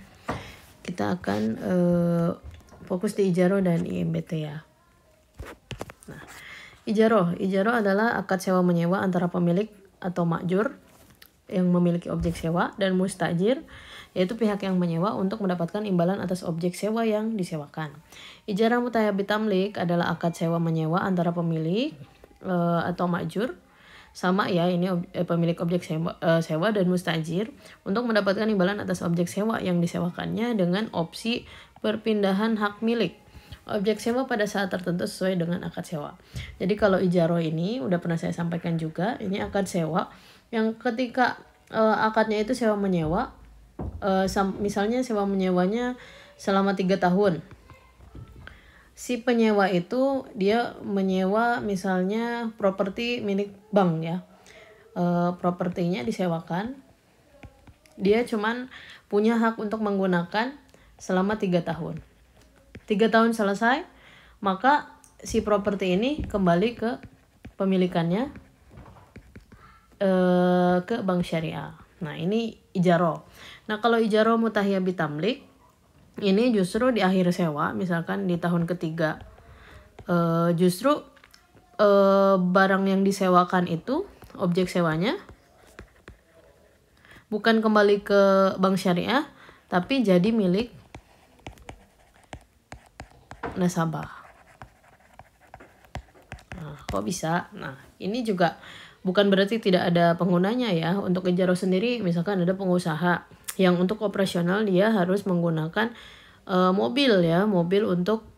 Kita akan fokus di ijaroh dan IMBT ya. Nah, ijaroh adalah akad sewa menyewa antara pemilik atau makjur yang memiliki objek sewa dan mustajir, yaitu pihak yang menyewa untuk mendapatkan imbalan atas objek sewa yang disewakan. Ijarah mutahyabit tamlik adalah akad sewa menyewa antara pemilik atau makjur sama ya, ini pemilik objek sewa dan mustajir untuk mendapatkan imbalan atas objek sewa yang disewakannya dengan opsi perpindahan hak milik objek sewa pada saat tertentu sesuai dengan akad sewa. Jadi kalau ijaroh ini udah pernah saya sampaikan juga, ini akad sewa yang ketika akadnya itu sewa menyewa, misalnya sewa menyewanya selama 3 tahun. Si penyewa itu dia menyewa misalnya properti milik bank ya, propertinya disewakan, dia cuman punya hak untuk menggunakan selama 3 tahun. 3 tahun selesai, maka si properti ini kembali ke pemilikannya, ke bank syariah. Nah ini ijaroh. Nah kalau ijaroh mutahiyah bitamlik, ini justru di akhir sewa, misalkan di tahun ketiga, justru barang yang disewakan itu, objek sewanya bukan kembali ke bank syariah, tapi jadi milik nasabah. Nah, kok bisa? Nah, ini juga bukan berarti tidak ada penggunanya ya. Untuk ijaroh sendiri, misalkan ada pengusaha yang untuk operasional dia harus menggunakan mobil ya, mobil untuk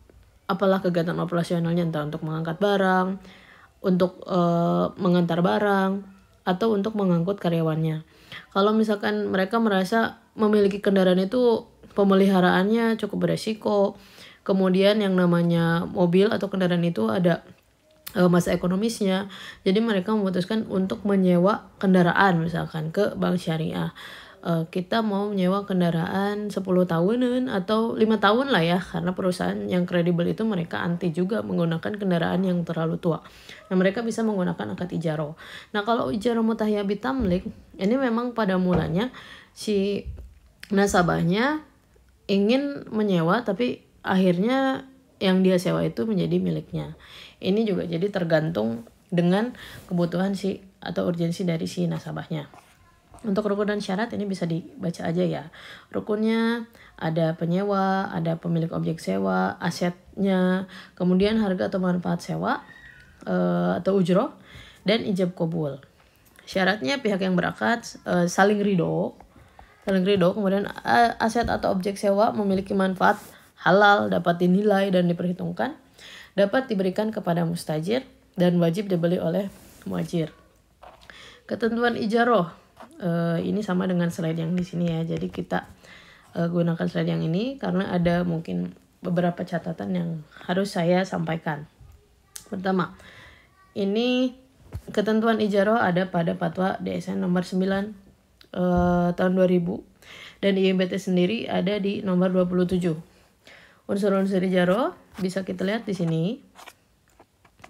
apalah kegiatan operasionalnya, entah untuk mengangkat barang, untuk mengantar barang, atau untuk mengangkut karyawannya. Kalau misalkan mereka merasa memiliki kendaraan itu pemeliharaannya cukup beresiko, kemudian yang namanya mobil atau kendaraan itu ada masa ekonomisnya, jadi mereka memutuskan untuk menyewa kendaraan misalkan ke bank syariah. Kita mau menyewa kendaraan 10 tahunan atau 5 tahun lah ya, karena perusahaan yang kredibel itu mereka anti juga menggunakan kendaraan yang terlalu tua. Nah mereka bisa menggunakan akad ijaroh. Nah kalau ijaroh mutahiyah bitamlik, ini memang pada mulanya si nasabahnya ingin menyewa, tapi akhirnya yang dia sewa itu menjadi miliknya. Ini juga jadi tergantung dengan kebutuhan si atau urgensi dari si nasabahnya. Untuk rukun dan syarat ini bisa dibaca aja ya. Rukunnya ada penyewa, ada pemilik objek sewa, asetnya, kemudian harga atau manfaat sewa atau ujroh, dan ijab qabul. Syaratnya pihak yang berakad saling ridho, kemudian aset atau objek sewa memiliki manfaat halal, dapat dinilai dan diperhitungkan, dapat diberikan kepada mustajir, dan wajib dibeli oleh muajir. Ketentuan ijaroh ini sama dengan slide yang di sini ya. Jadi kita gunakan slide yang ini karena ada mungkin beberapa catatan yang harus saya sampaikan. Pertama, ini ketentuan ijaroh ada pada Fatwa DSN nomor 9 tahun 2000, dan IMBT sendiri ada di nomor 27. Unsur-unsur ijaroh bisa kita lihat di sini,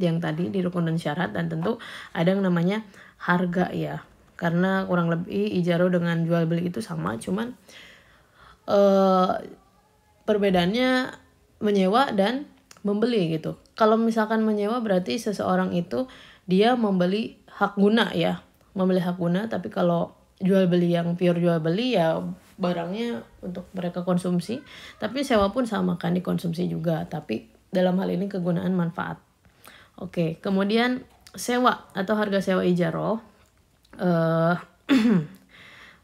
yang tadi di rukun dan syarat, dan tentu ada yang namanya harga ya. Karena kurang lebih ijaroh dengan jual beli itu sama, cuman perbedaannya menyewa dan membeli gitu. Kalau misalkan menyewa berarti seseorang itu dia membeli hak guna ya, membeli hak guna. Tapi kalau jual beli yang pure jual beli ya barangnya untuk mereka konsumsi, tapi sewa pun sama kan, dikonsumsi juga, tapi dalam hal ini kegunaan manfaat. Oke, kemudian sewa atau harga sewa ijaroh.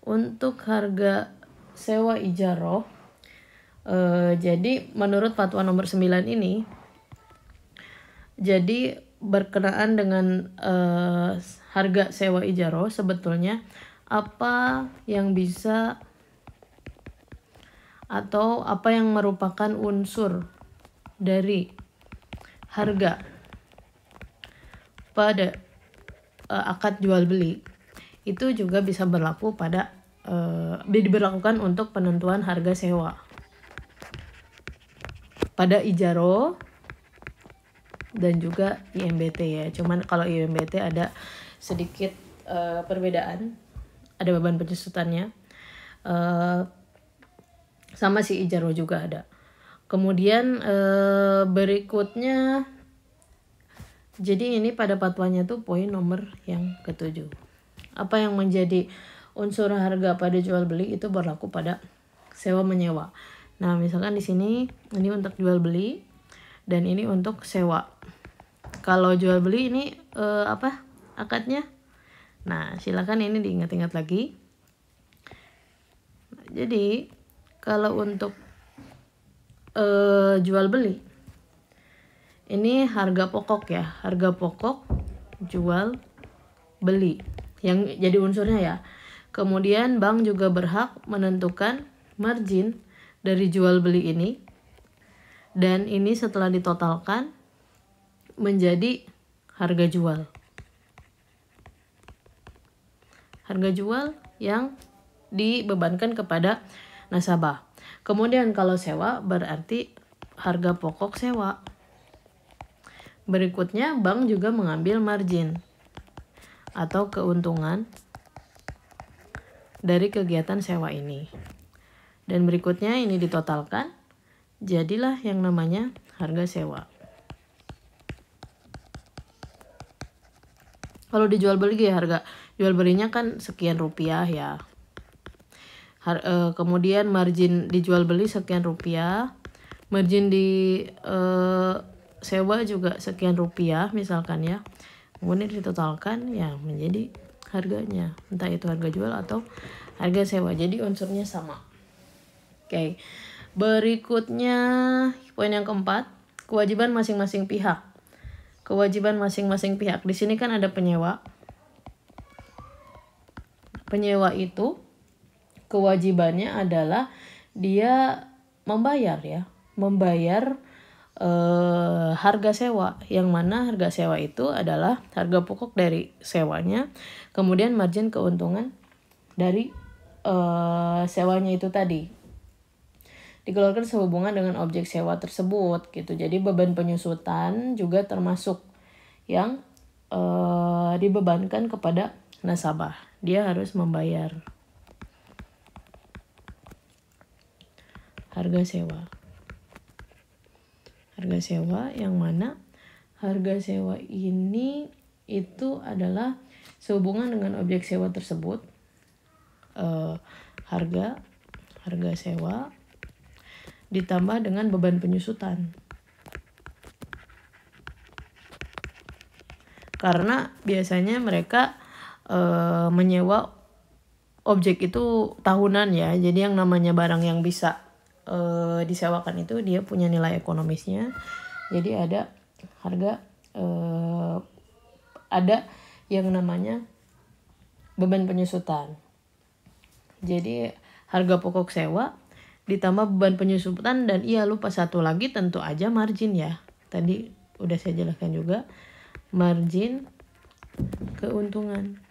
Untuk harga sewa ijaroh, jadi menurut Fatwa nomor 9 ini, jadi berkenaan dengan harga sewa ijaroh, sebetulnya apa yang bisa atau apa yang merupakan unsur dari harga pada akad jual beli itu juga bisa berlaku pada diberlakukan untuk penentuan harga sewa pada ijaroh dan juga IMBT ya. Cuman kalau IMBT ada sedikit perbedaan, ada beban penyesuaiannya, sama si ijaroh juga ada. Kemudian berikutnya, jadi ini pada fatwanya tuh poin nomor yang ke-7. Apa yang menjadi unsur harga pada jual beli itu berlaku pada sewa menyewa. Nah, misalkan di sini ini untuk jual beli dan ini untuk sewa. Kalau jual beli ini akadnya Nah, silakan ini diingat-ingat lagi. Jadi kalau untuk jual beli, ini harga pokok ya, harga pokok jual beli yang jadi unsurnya ya. Kemudian bank juga berhak menentukan margin dari jual beli ini, dan ini setelah ditotalkan menjadi harga jual. Harga jual yang dibebankan kepada nasabah. Kemudian kalau sewa berarti harga pokok sewa. Berikutnya bank juga mengambil margin atau keuntungan dari kegiatan sewa ini. Dan berikutnya ini ditotalkan, jadilah yang namanya harga sewa. Kalau dijual beli ya harga jual belinya kan sekian rupiah ya. Kemudian margin dijual beli sekian rupiah, margin di sewa juga sekian rupiah misalkan ya. Kemudian ditotalkan ya menjadi harganya, entah itu harga jual atau harga sewa. Jadi unsurnya sama. Oke. Berikutnya poin yang keempat, kewajiban masing-masing pihak. Kewajiban masing-masing pihak. Di sini kan ada penyewa. Penyewa itu kewajibannya adalah dia membayar harga sewa, yang mana harga sewa itu adalah harga pokok dari sewanya, kemudian margin keuntungan dari sewanya itu tadi dikeluarkan sehubungan dengan objek sewa tersebut gitu. Jadi beban penyusutan juga termasuk yang dibebankan kepada nasabah. Dia harus membayar harga sewa. Harga sewa yang mana harga sewa ini itu adalah sehubungan dengan objek sewa tersebut. Harga sewa ditambah dengan beban penyusutan. Karena biasanya mereka menyewa objek itu tahunan ya. Jadi yang namanya barang yang bisa disewakan itu dia punya nilai ekonomisnya. Jadi ada harga ada yang namanya beban penyusutan. Jadi harga pokok sewa ditambah beban penyusutan, dan lupa satu lagi tentu aja margin ya. Tadi udah saya jelaskan juga margin keuntungan.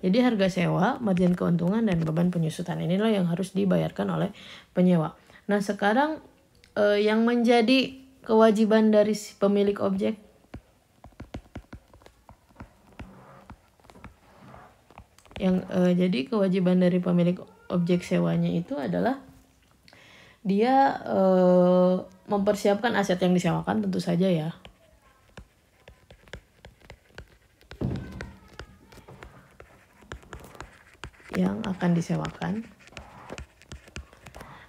Jadi harga sewa, margin keuntungan, dan beban penyusutan inilah yang harus dibayarkan oleh penyewa. Nah sekarang yang menjadi kewajiban dari si pemilik objek, jadi kewajiban dari pemilik objek sewanya itu adalah dia mempersiapkan aset yang disewakan tentu saja ya. Yang akan disewakan.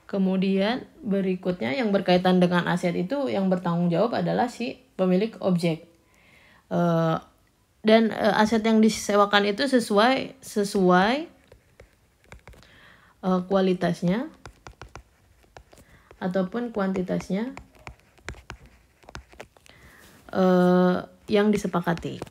Kemudian berikutnya yang berkaitan dengan aset itu yang bertanggung jawab adalah si pemilik objek. Dan aset yang disewakan itu sesuai kualitasnya ataupun kuantitasnya yang disepakati.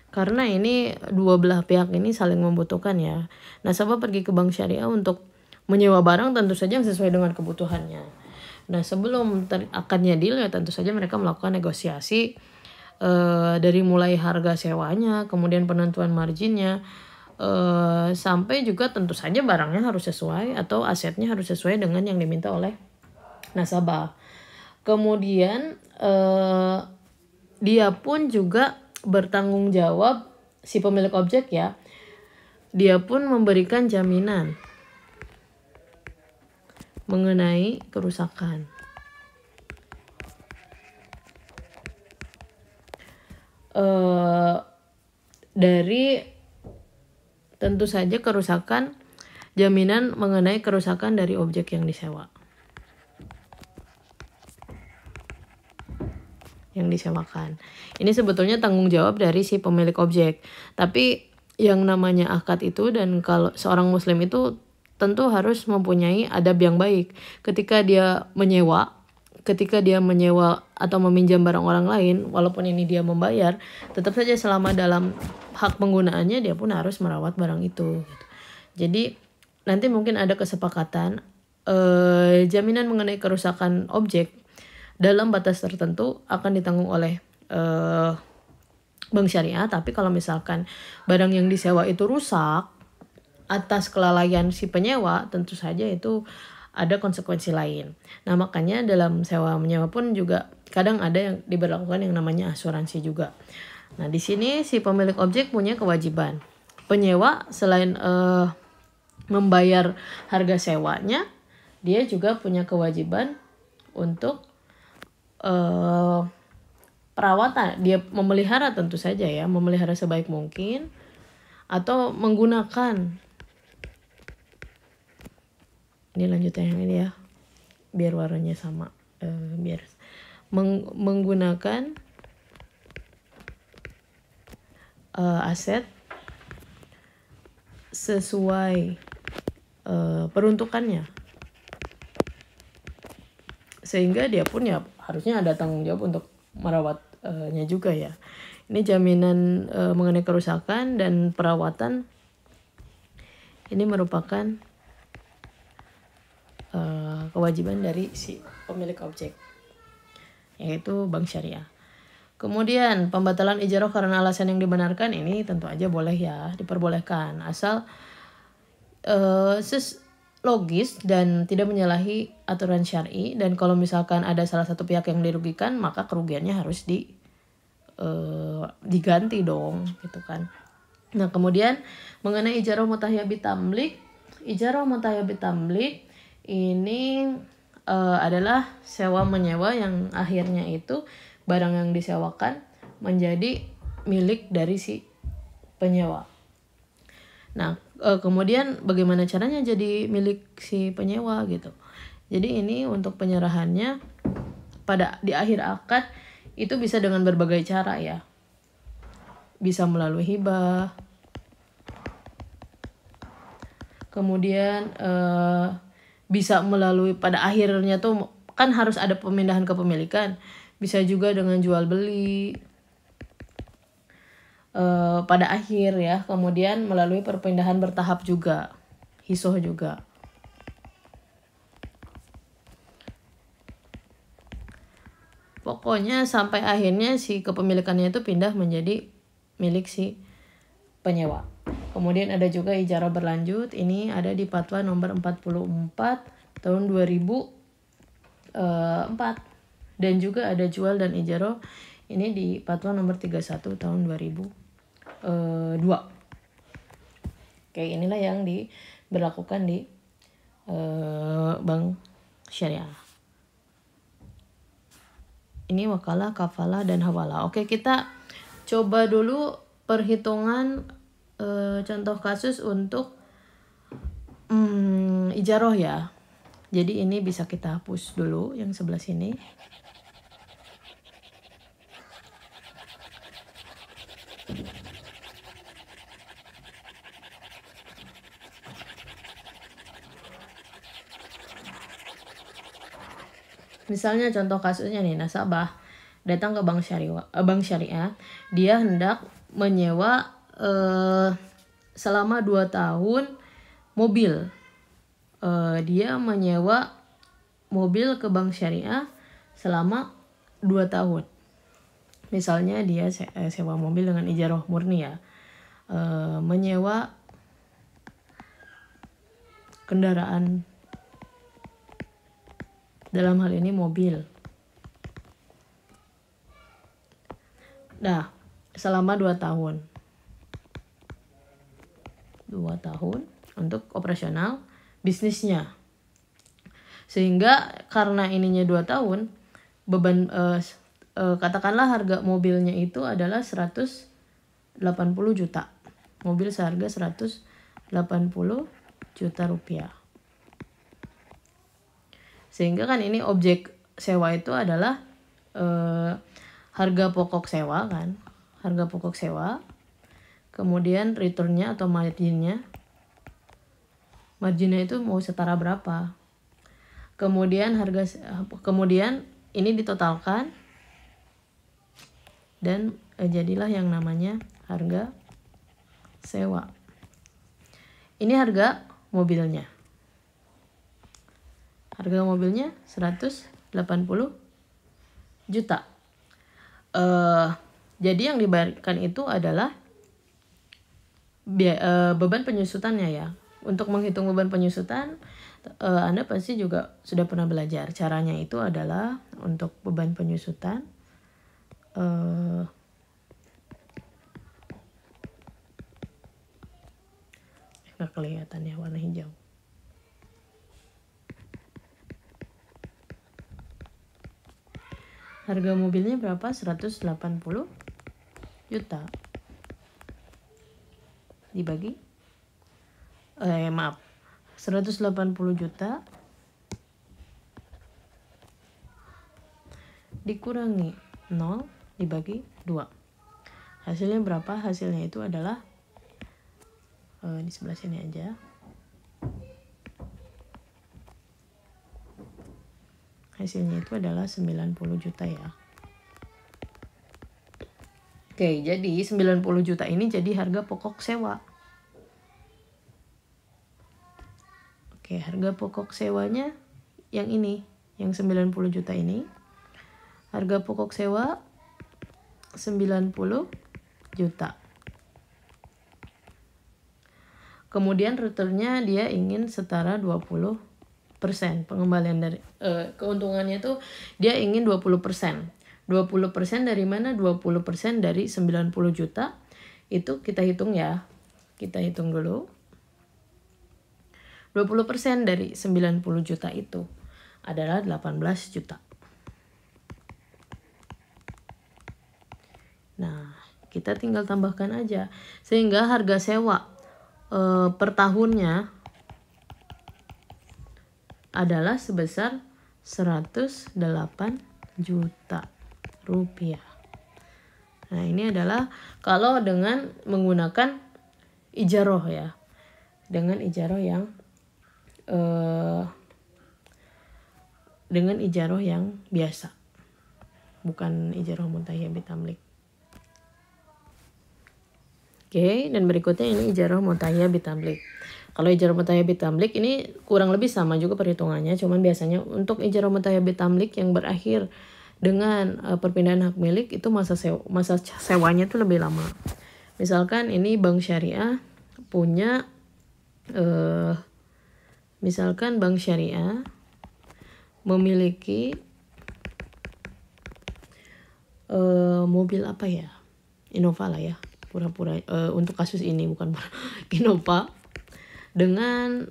Karena ini dua belah pihak ini saling membutuhkan ya. Nasabah pergi ke bank syariah untuk menyewa barang tentu saja yang sesuai dengan kebutuhannya. Nah sebelum akadnya deal ya tentu saja mereka melakukan negosiasi dari mulai harga sewanya, kemudian penentuan marginnya, sampai juga tentu saja barangnya harus sesuai atau asetnya harus sesuai dengan yang diminta oleh nasabah. Kemudian dia pun juga bertanggung jawab, si pemilik objek ya, dia pun memberikan jaminan mengenai kerusakan. Dari tentu saja kerusakan, jaminan mengenai kerusakan dari objek yang disewa. yang disewakan. Ini sebetulnya tanggung jawab dari si pemilik objek. Tapi yang namanya akad itu, dan kalau seorang muslim itu tentu harus mempunyai adab yang baik. Ketika dia menyewa atau meminjam barang orang lain, walaupun ini dia membayar, tetap saja selama dalam hak penggunaannya dia pun harus merawat barang itu. Jadi nanti mungkin ada kesepakatan jaminan mengenai kerusakan objek dalam batas tertentu akan ditanggung oleh bank syariah. Tapi kalau misalkan barang yang disewa itu rusak atas kelalaian si penyewa, tentu saja itu ada konsekuensi lain. Nah, makanya dalam sewa menyewa pun juga kadang ada yang diberlakukan yang namanya asuransi juga. Nah, di sini si pemilik objek punya kewajiban. Penyewa selain membayar harga sewanya, dia juga punya kewajiban untuk perawatan. Dia memelihara, tentu saja ya, memelihara sebaik mungkin, atau menggunakan, ini lanjutan yang ini ya, biar warnanya sama, biar menggunakan aset sesuai peruntukannya, sehingga dia pun ya harusnya ada tanggung jawab untuk merawatnya juga ya. Ini jaminan mengenai kerusakan dan perawatan ini merupakan kewajiban dari si pemilik objek, yaitu bank syariah. Kemudian pembatalan ijarah karena alasan yang dibenarkan, ini tentu aja boleh ya, diperbolehkan asal logis dan tidak menyalahi aturan syar'i. Dan kalau misalkan ada salah satu pihak yang dirugikan, maka kerugiannya harus diganti dong, gitu kan. Nah, kemudian mengenai ijarah mutahiyyah bitamlik, ini adalah sewa menyewa yang akhirnya itu barang yang disewakan menjadi milik dari si penyewa. Nah, kemudian bagaimana caranya jadi milik si penyewa gitu. Jadi ini untuk penyerahannya di akhir akad itu bisa dengan berbagai cara ya. Bisa melalui hibah. Kemudian bisa melalui, pada akhirnya tuh kan harus ada pemindahan kepemilikan. Bisa juga dengan jual beli pada akhir ya. Kemudian melalui perpindahan bertahap juga, hisoh juga. Pokoknya sampai akhirnya si kepemilikannya itu pindah menjadi milik si penyewa. Kemudian ada juga ijarah berlanjut. Ini ada di Fatwa nomor 44 tahun 2004. Dan juga ada jual dan ijarah ini di Fatwa nomor 31 tahun 2002. Oke, inilah yang diberlakukan di bank syariah. Ini wakalah, kafalah, dan hawalah. Oke, kita coba dulu perhitungan contoh kasus untuk ijarah ya. Jadi ini bisa kita hapus dulu yang sebelah sini. Misalnya contoh kasusnya nih, nasabah datang ke bank syariah, dia hendak menyewa selama 2 tahun mobil. Dia menyewa mobil ke bank syariah selama 2 tahun. Misalnya dia sewa mobil dengan ijarah murni ya. Menyewa kendaraan, dalam hal ini mobil. Nah, selama 2 tahun. 2 tahun untuk operasional bisnisnya. Sehingga karena ininya 2 tahun, beban katakanlah harga mobilnya itu adalah 180 juta. Mobil seharga 180 juta rupiah. Sehingga kan ini objek sewa itu adalah harga pokok sewa kan, harga pokok sewa, kemudian returnnya atau marginnya itu mau setara berapa, kemudian ini ditotalkan dan jadilah yang namanya harga sewa. Ini harga mobilnya. Harga mobilnya 180 juta. Jadi yang dibayarkan itu adalah beban penyusutannya ya. Untuk menghitung beban penyusutan, Anda pasti juga sudah pernah belajar. Caranya itu adalah untuk beban penyusutan nggak kelihatan ya warna hijau. Harga mobilnya berapa? 180 juta. Dibagi 180 juta dikurangi 0 dibagi 2. Hasilnya berapa? Hasilnya itu adalah di sebelah sini aja. Hasilnya itu adalah 90 juta ya. Oke, jadi 90 juta ini jadi harga pokok sewa. Oke, harga pokok sewanya yang ini, yang 90 juta ini. Harga pokok sewa 90 juta. Kemudian returnnya dia ingin setara 20%. Pengembalian dari keuntungannya tuh dia ingin 20%. 20% dari mana? 20% dari 90 juta. Itu kita hitung ya. Kita hitung dulu. 20% dari 90 juta itu adalah 18 juta. Nah, kita tinggal tambahkan aja. Sehingga harga sewa per tahunnya adalah sebesar 108 juta rupiah. Nah, ini adalah kalau dengan menggunakan ijaroh ya. Dengan ijaroh yang biasa. Bukan ijaroh mutahiyah bitamlik. Oke, dan berikutnya ini ijaroh mutahiyah bitamlik. Kalau ijaroh mutahiyah bitamlik ini kurang lebih sama juga perhitungannya, cuman biasanya untuk ijaroh mutahiyah bitamlik yang berakhir dengan perpindahan hak milik itu masa sewanya itu lebih lama. Misalkan ini bank syariah punya misalkan bank syariah memiliki mobil apa ya? Innova lah ya. Pura-pura untuk kasus ini bukan Innova, dengan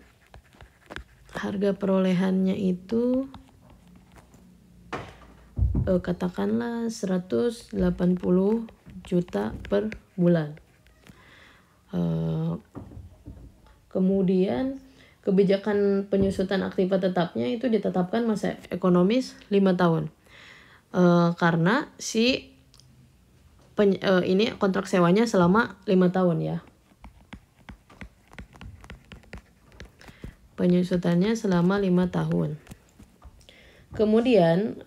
harga perolehannya itu katakanlah 180 juta per bulan. Kemudian kebijakan penyusutan aktiva tetapnya itu ditetapkan masa ekonomis 5 tahun. Karena ini kontrak sewanya selama 5 tahun ya. Penyusutannya selama 5 tahun. Kemudian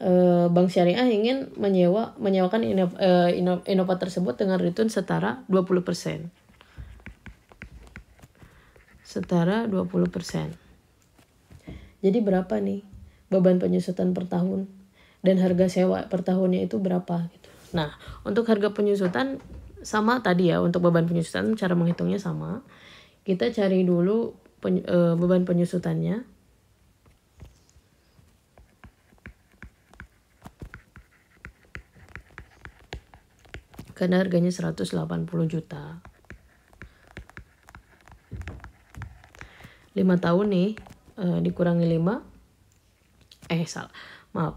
bank syariah ingin menyewakan Innova tersebut dengan return setara 20%. Setara 20%. Jadi berapa nih beban penyusutan per tahun dan harga sewa per tahunnya itu berapa gitu. Nah, untuk harga penyusutan sama tadi ya, untuk beban penyusutan cara menghitungnya sama. Kita cari dulu beban penyusutannya. Karena harganya 180 juta. 5 tahun nih, dikurangi 5. Maaf.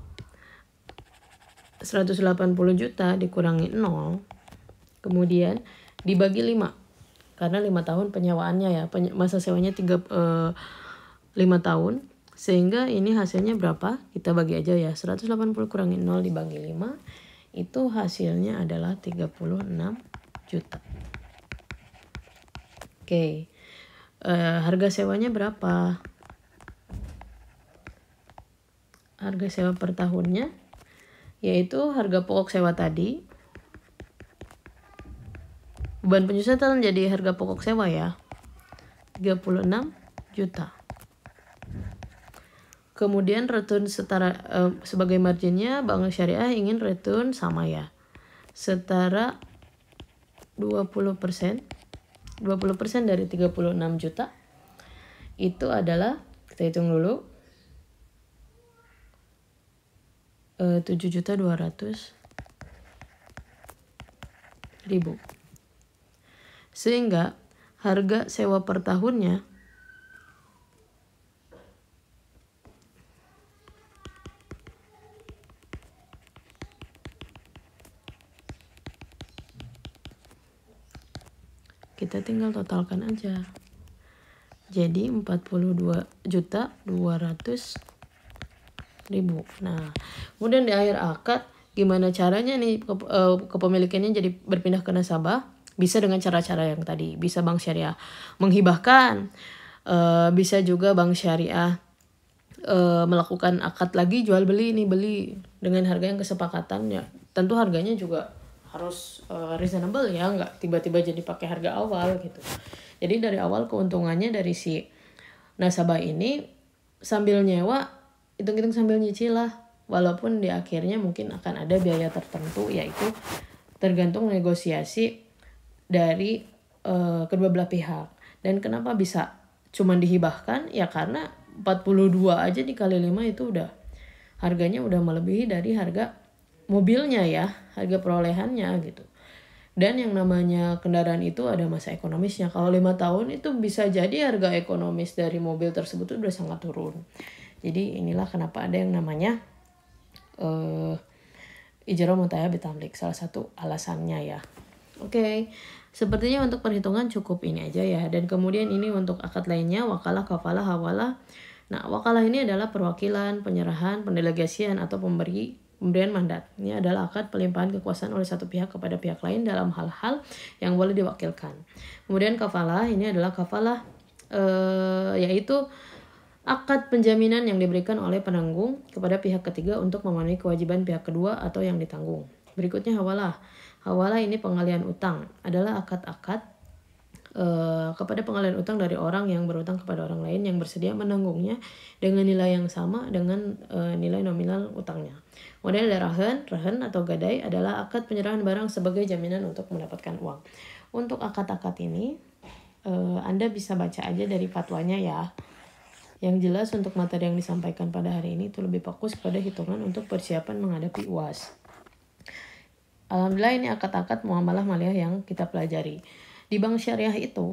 180 juta dikurangi 0, kemudian dibagi 5. Karena 5 tahun penyewaannya ya, masa sewanya 5 tahun. Sehingga ini hasilnya berapa? Kita bagi aja ya, 180 kurangi 0 dibagi 5. itu hasilnya adalah 36 juta. Oke. Harga sewanya berapa? Harga sewa per tahunnya yaitu harga pokok sewa tadi. Beban penyusutan jadi harga pokok sewa ya. 36 juta. Kemudian return setara sebagai marginnya Bank Syariah ingin return sama ya. Setara 20%. 20% dari 36 juta. Itu adalah, kita hitung dulu, 7.200.000. Sehingga harga sewa per tahunnya kita tinggal totalkan aja. Jadi 42.200.000. Nah, kemudian di akhir akad gimana caranya nih kepemilikannya jadi berpindah ke nasabah? Bisa dengan cara-cara yang tadi. Bisa Bank Syariah menghibahkan, bisa juga Bank Syariah melakukan akad lagi jual beli dengan harga yang kesepakatan ya. Tentu harganya juga harus reasonable ya, nggak tiba-tiba jadi pakai harga awal gitu. Jadi dari awal keuntungannya dari si nasabah ini sambil nyewa, hitung-hitung sambil nyicil lah. Walaupun di akhirnya mungkin akan ada biaya tertentu, yaitu tergantung negosiasi dari kedua belah pihak. Dan kenapa bisa cuman dihibahkan? Ya karena 42 aja dikali 5 itu udah harganya udah melebihi dari harga mobilnya ya, harga perolehannya gitu. Dan yang namanya kendaraan itu ada masa ekonomisnya. Kalau 5 tahun itu bisa jadi harga ekonomis dari mobil tersebut udah sangat turun. Jadi inilah kenapa ada yang namanya ijrah mutayah bitamlik, salah satu alasannya ya. Oke, sepertinya untuk perhitungan cukup ini aja ya. Dan kemudian ini untuk akad lainnya, wakalah, kafalah, hawalah. Nah, wakalah ini adalah perwakilan, penyerahan, pendelegasian atau pemberian mandat. Ini adalah akad pelimpahan kekuasaan oleh satu pihak kepada pihak lain dalam hal-hal yang boleh diwakilkan. Kemudian kafalah ini adalah kafalah yaitu akad penjaminan yang diberikan oleh penanggung kepada pihak ketiga untuk memenuhi kewajiban pihak kedua atau yang ditanggung. Berikutnya hawalah. Hawalah ini pengalian utang, adalah akad-akad kepada pengalian utang dari orang yang berutang kepada orang lain yang bersedia menanggungnya dengan nilai yang sama dengan nilai nominal utangnya. Model rahan atau gadai adalah akad penyerahan barang sebagai jaminan untuk mendapatkan uang. Untuk akad-akad ini Anda bisa baca aja dari fatwanya ya. Yang jelas untuk materi yang disampaikan pada hari ini itu lebih fokus pada hitungan untuk persiapan menghadapi UAS. Alhamdulillah ini akad-akad muamalah maliyah yang kita pelajari. Di Bank Syariah itu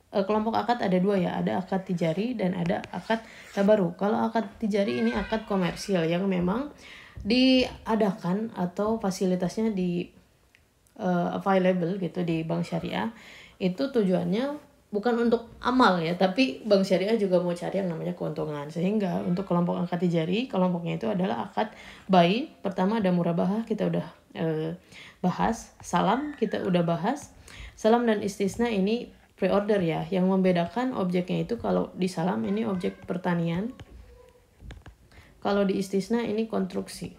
kelompok akad ada dua ya, ada akad tijari dan ada akad tabaru. Kalau akad tijari ini akad komersil yang memang diadakan atau fasilitasnya di available gitu di Bank Syariah. Itu tujuannya bukan untuk amal ya, tapi Bank Syariah juga mau cari yang namanya keuntungan. Sehingga untuk kelompok akad tijari, kelompoknya itu adalah akad bai. Pertama ada murabahah, kita udah bahas. Salam kita udah bahas. Salam dan istisna ini pre-order ya. Yang membedakan objeknya itu kalau di salam ini objek pertanian. Kalau di istisna ini konstruksi.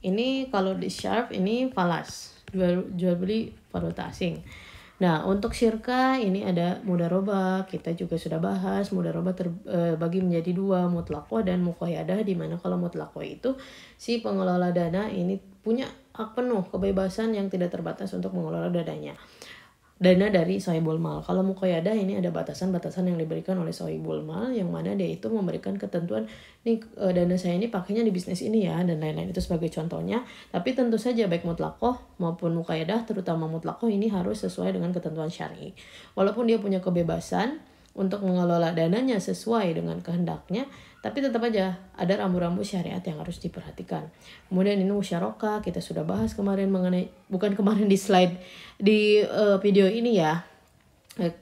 Ini kalau di syarf ini falas. Jual beli valuta asing. Nah, untuk syirkah ini ada mudarobah, kita juga sudah bahas. Mudarobah terbagi menjadi dua, mutlaqah dan muqayyadah, di mana kalau mutlaqah itu si pengelola dana ini punya hak penuh kebebasan yang tidak terbatas untuk mengelola dana dari sahibul mal. Kalau muqayyadah ini ada batasan-batasan yang diberikan oleh sahibul mal, yang mana dia itu memberikan ketentuan nih dana saya ini pakainya di bisnis ini ya, dan lain-lain, itu sebagai contohnya. Tapi tentu saja baik mutlaqah maupun muqayyadah, terutama mutlaqah ini harus sesuai dengan ketentuan syar'i. Walaupun dia punya kebebasan untuk mengelola dananya sesuai dengan kehendaknya, tapi tetap aja ada rambu-rambu syariat yang harus diperhatikan. Kemudian ini musyarakah, kita sudah bahas kemarin mengenai, bukan kemarin di slide di video ini ya,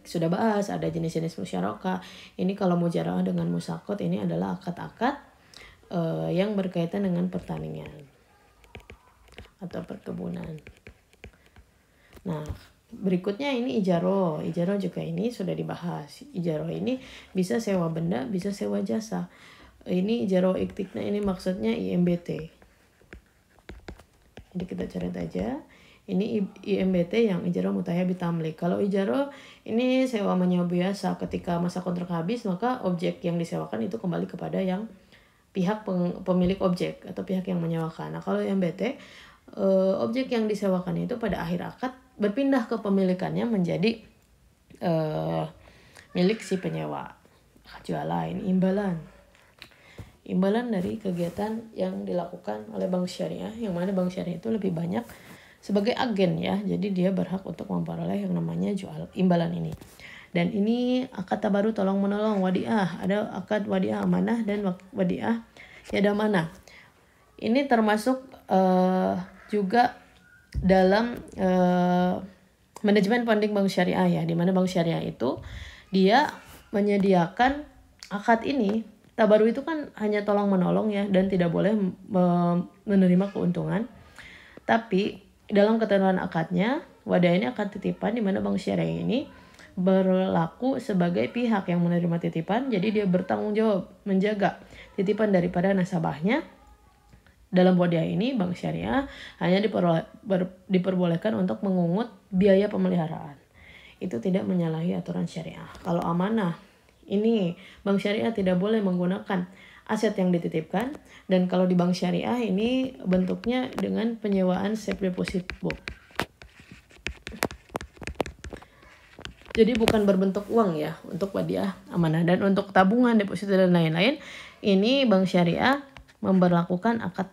sudah bahas ada jenis-jenis musyarakah. Ini kalau mujarah dengan musakot ini adalah akad-akad yang berkaitan dengan pertanian. atau perkebunan. Nah, berikutnya ini ijaro. Ijaro juga ini sudah dibahas. Ijaro ini bisa sewa benda, bisa sewa jasa. Ini ijaro iktikna ini maksudnya IMBT. Jadi kita cari aja. Ini IMBT yang ijaro mutahabi tamlik. Kalau ijaro ini sewa menyewa biasa, ketika masa kontrak habis maka objek yang disewakan itu kembali kepada yang pihak pemilik objek atau pihak yang menyewakan. Nah, kalau IMBT objek yang disewakan itu pada akhir akad berpindah kepemilikannya menjadi milik si penyewa. Jualan, imbalan dari kegiatan yang dilakukan oleh bank syariah, yang mana bank syariah itu lebih banyak sebagai agen ya, jadi dia berhak untuk memperoleh yang namanya jual imbalan ini. Dan ini akad tabaru tolong menolong, wadiah, ada akad wadiah amanah dan wadiah yadamanah. Ini termasuk juga dalam manajemen funding bank syariah ya, di mana bank syariah itu dia menyediakan akad ini. Tabaru itu kan hanya tolong menolong ya, dan tidak boleh menerima keuntungan. Tapi dalam ketentuan akadnya, wadah ini akad titipan, di mana bank syariah ini berlaku sebagai pihak yang menerima titipan, jadi dia bertanggung jawab menjaga titipan daripada nasabahnya. Dalam wadah ini bank syariah hanya diperbolehkan untuk mengungut biaya pemeliharaan. Itu tidak menyalahi aturan syariah. Kalau amanah, ini bank syariah tidak boleh menggunakan aset yang dititipkan, dan kalau di bank syariah ini bentuknya dengan penyewaan safe deposit box. Jadi bukan berbentuk uang ya untuk wadiah amanah. Dan untuk tabungan, deposito dan lain-lain, ini bank syariah memberlakukan akad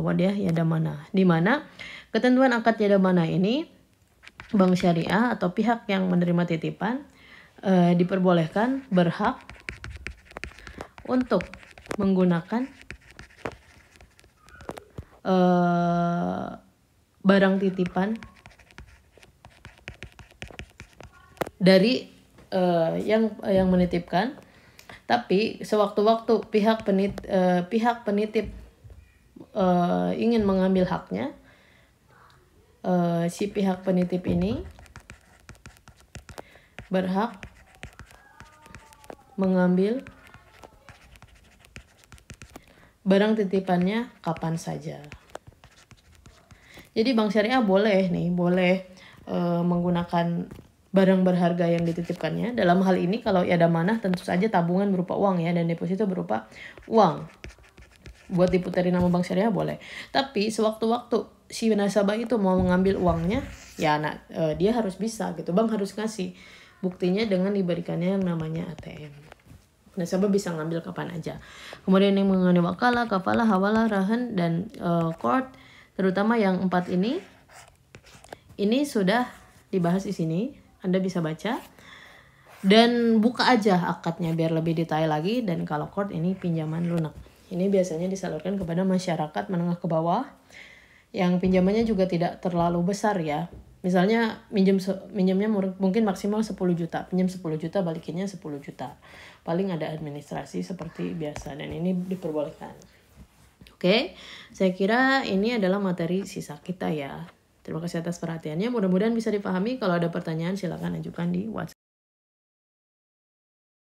wadiah yadamanah, di mana ketentuan akad yadamanah ini bank syariah atau pihak yang menerima titipan diperbolehkan berhak untuk menggunakan barang titipan dari yang menitipkan, tapi sewaktu-waktu pihak penitip ingin mengambil haknya, si pihak penitip ini berhak mengambil barang titipannya kapan saja. Jadi bank syariah boleh menggunakan barang berharga yang dititipkannya. Dalam hal ini kalau yadamanah tentu saja tabungan berupa uang ya, dan deposito berupa uang. Buat diputerin nama bank syariah boleh. Tapi sewaktu-waktu si nasabah itu mau mengambil uangnya, ya dia harus bisa gitu. Bank harus ngasih buktinya dengan diberikannya yang namanya ATM. Nasabah bisa ngambil kapan aja. Kemudian yang mengenai wakalah, kafalah, hawalah, rahan, dan qard, terutama yang 4 ini sudah dibahas di sini. Anda bisa baca dan buka aja akadnya biar lebih detail lagi. Dan kalau qard ini pinjaman lunak. Ini biasanya disalurkan kepada masyarakat menengah ke bawah yang pinjamannya juga tidak terlalu besar ya. Misalnya minjamnya mungkin maksimal 10 juta. Pinjam 10 juta, balikinnya 10 juta. Paling ada administrasi seperti biasa, dan ini diperbolehkan. Oke, saya kira ini adalah materi sisa kita ya. Terima kasih atas perhatiannya. Mudah-mudahan bisa dipahami. Kalau ada pertanyaan silakan ajukan di WhatsApp.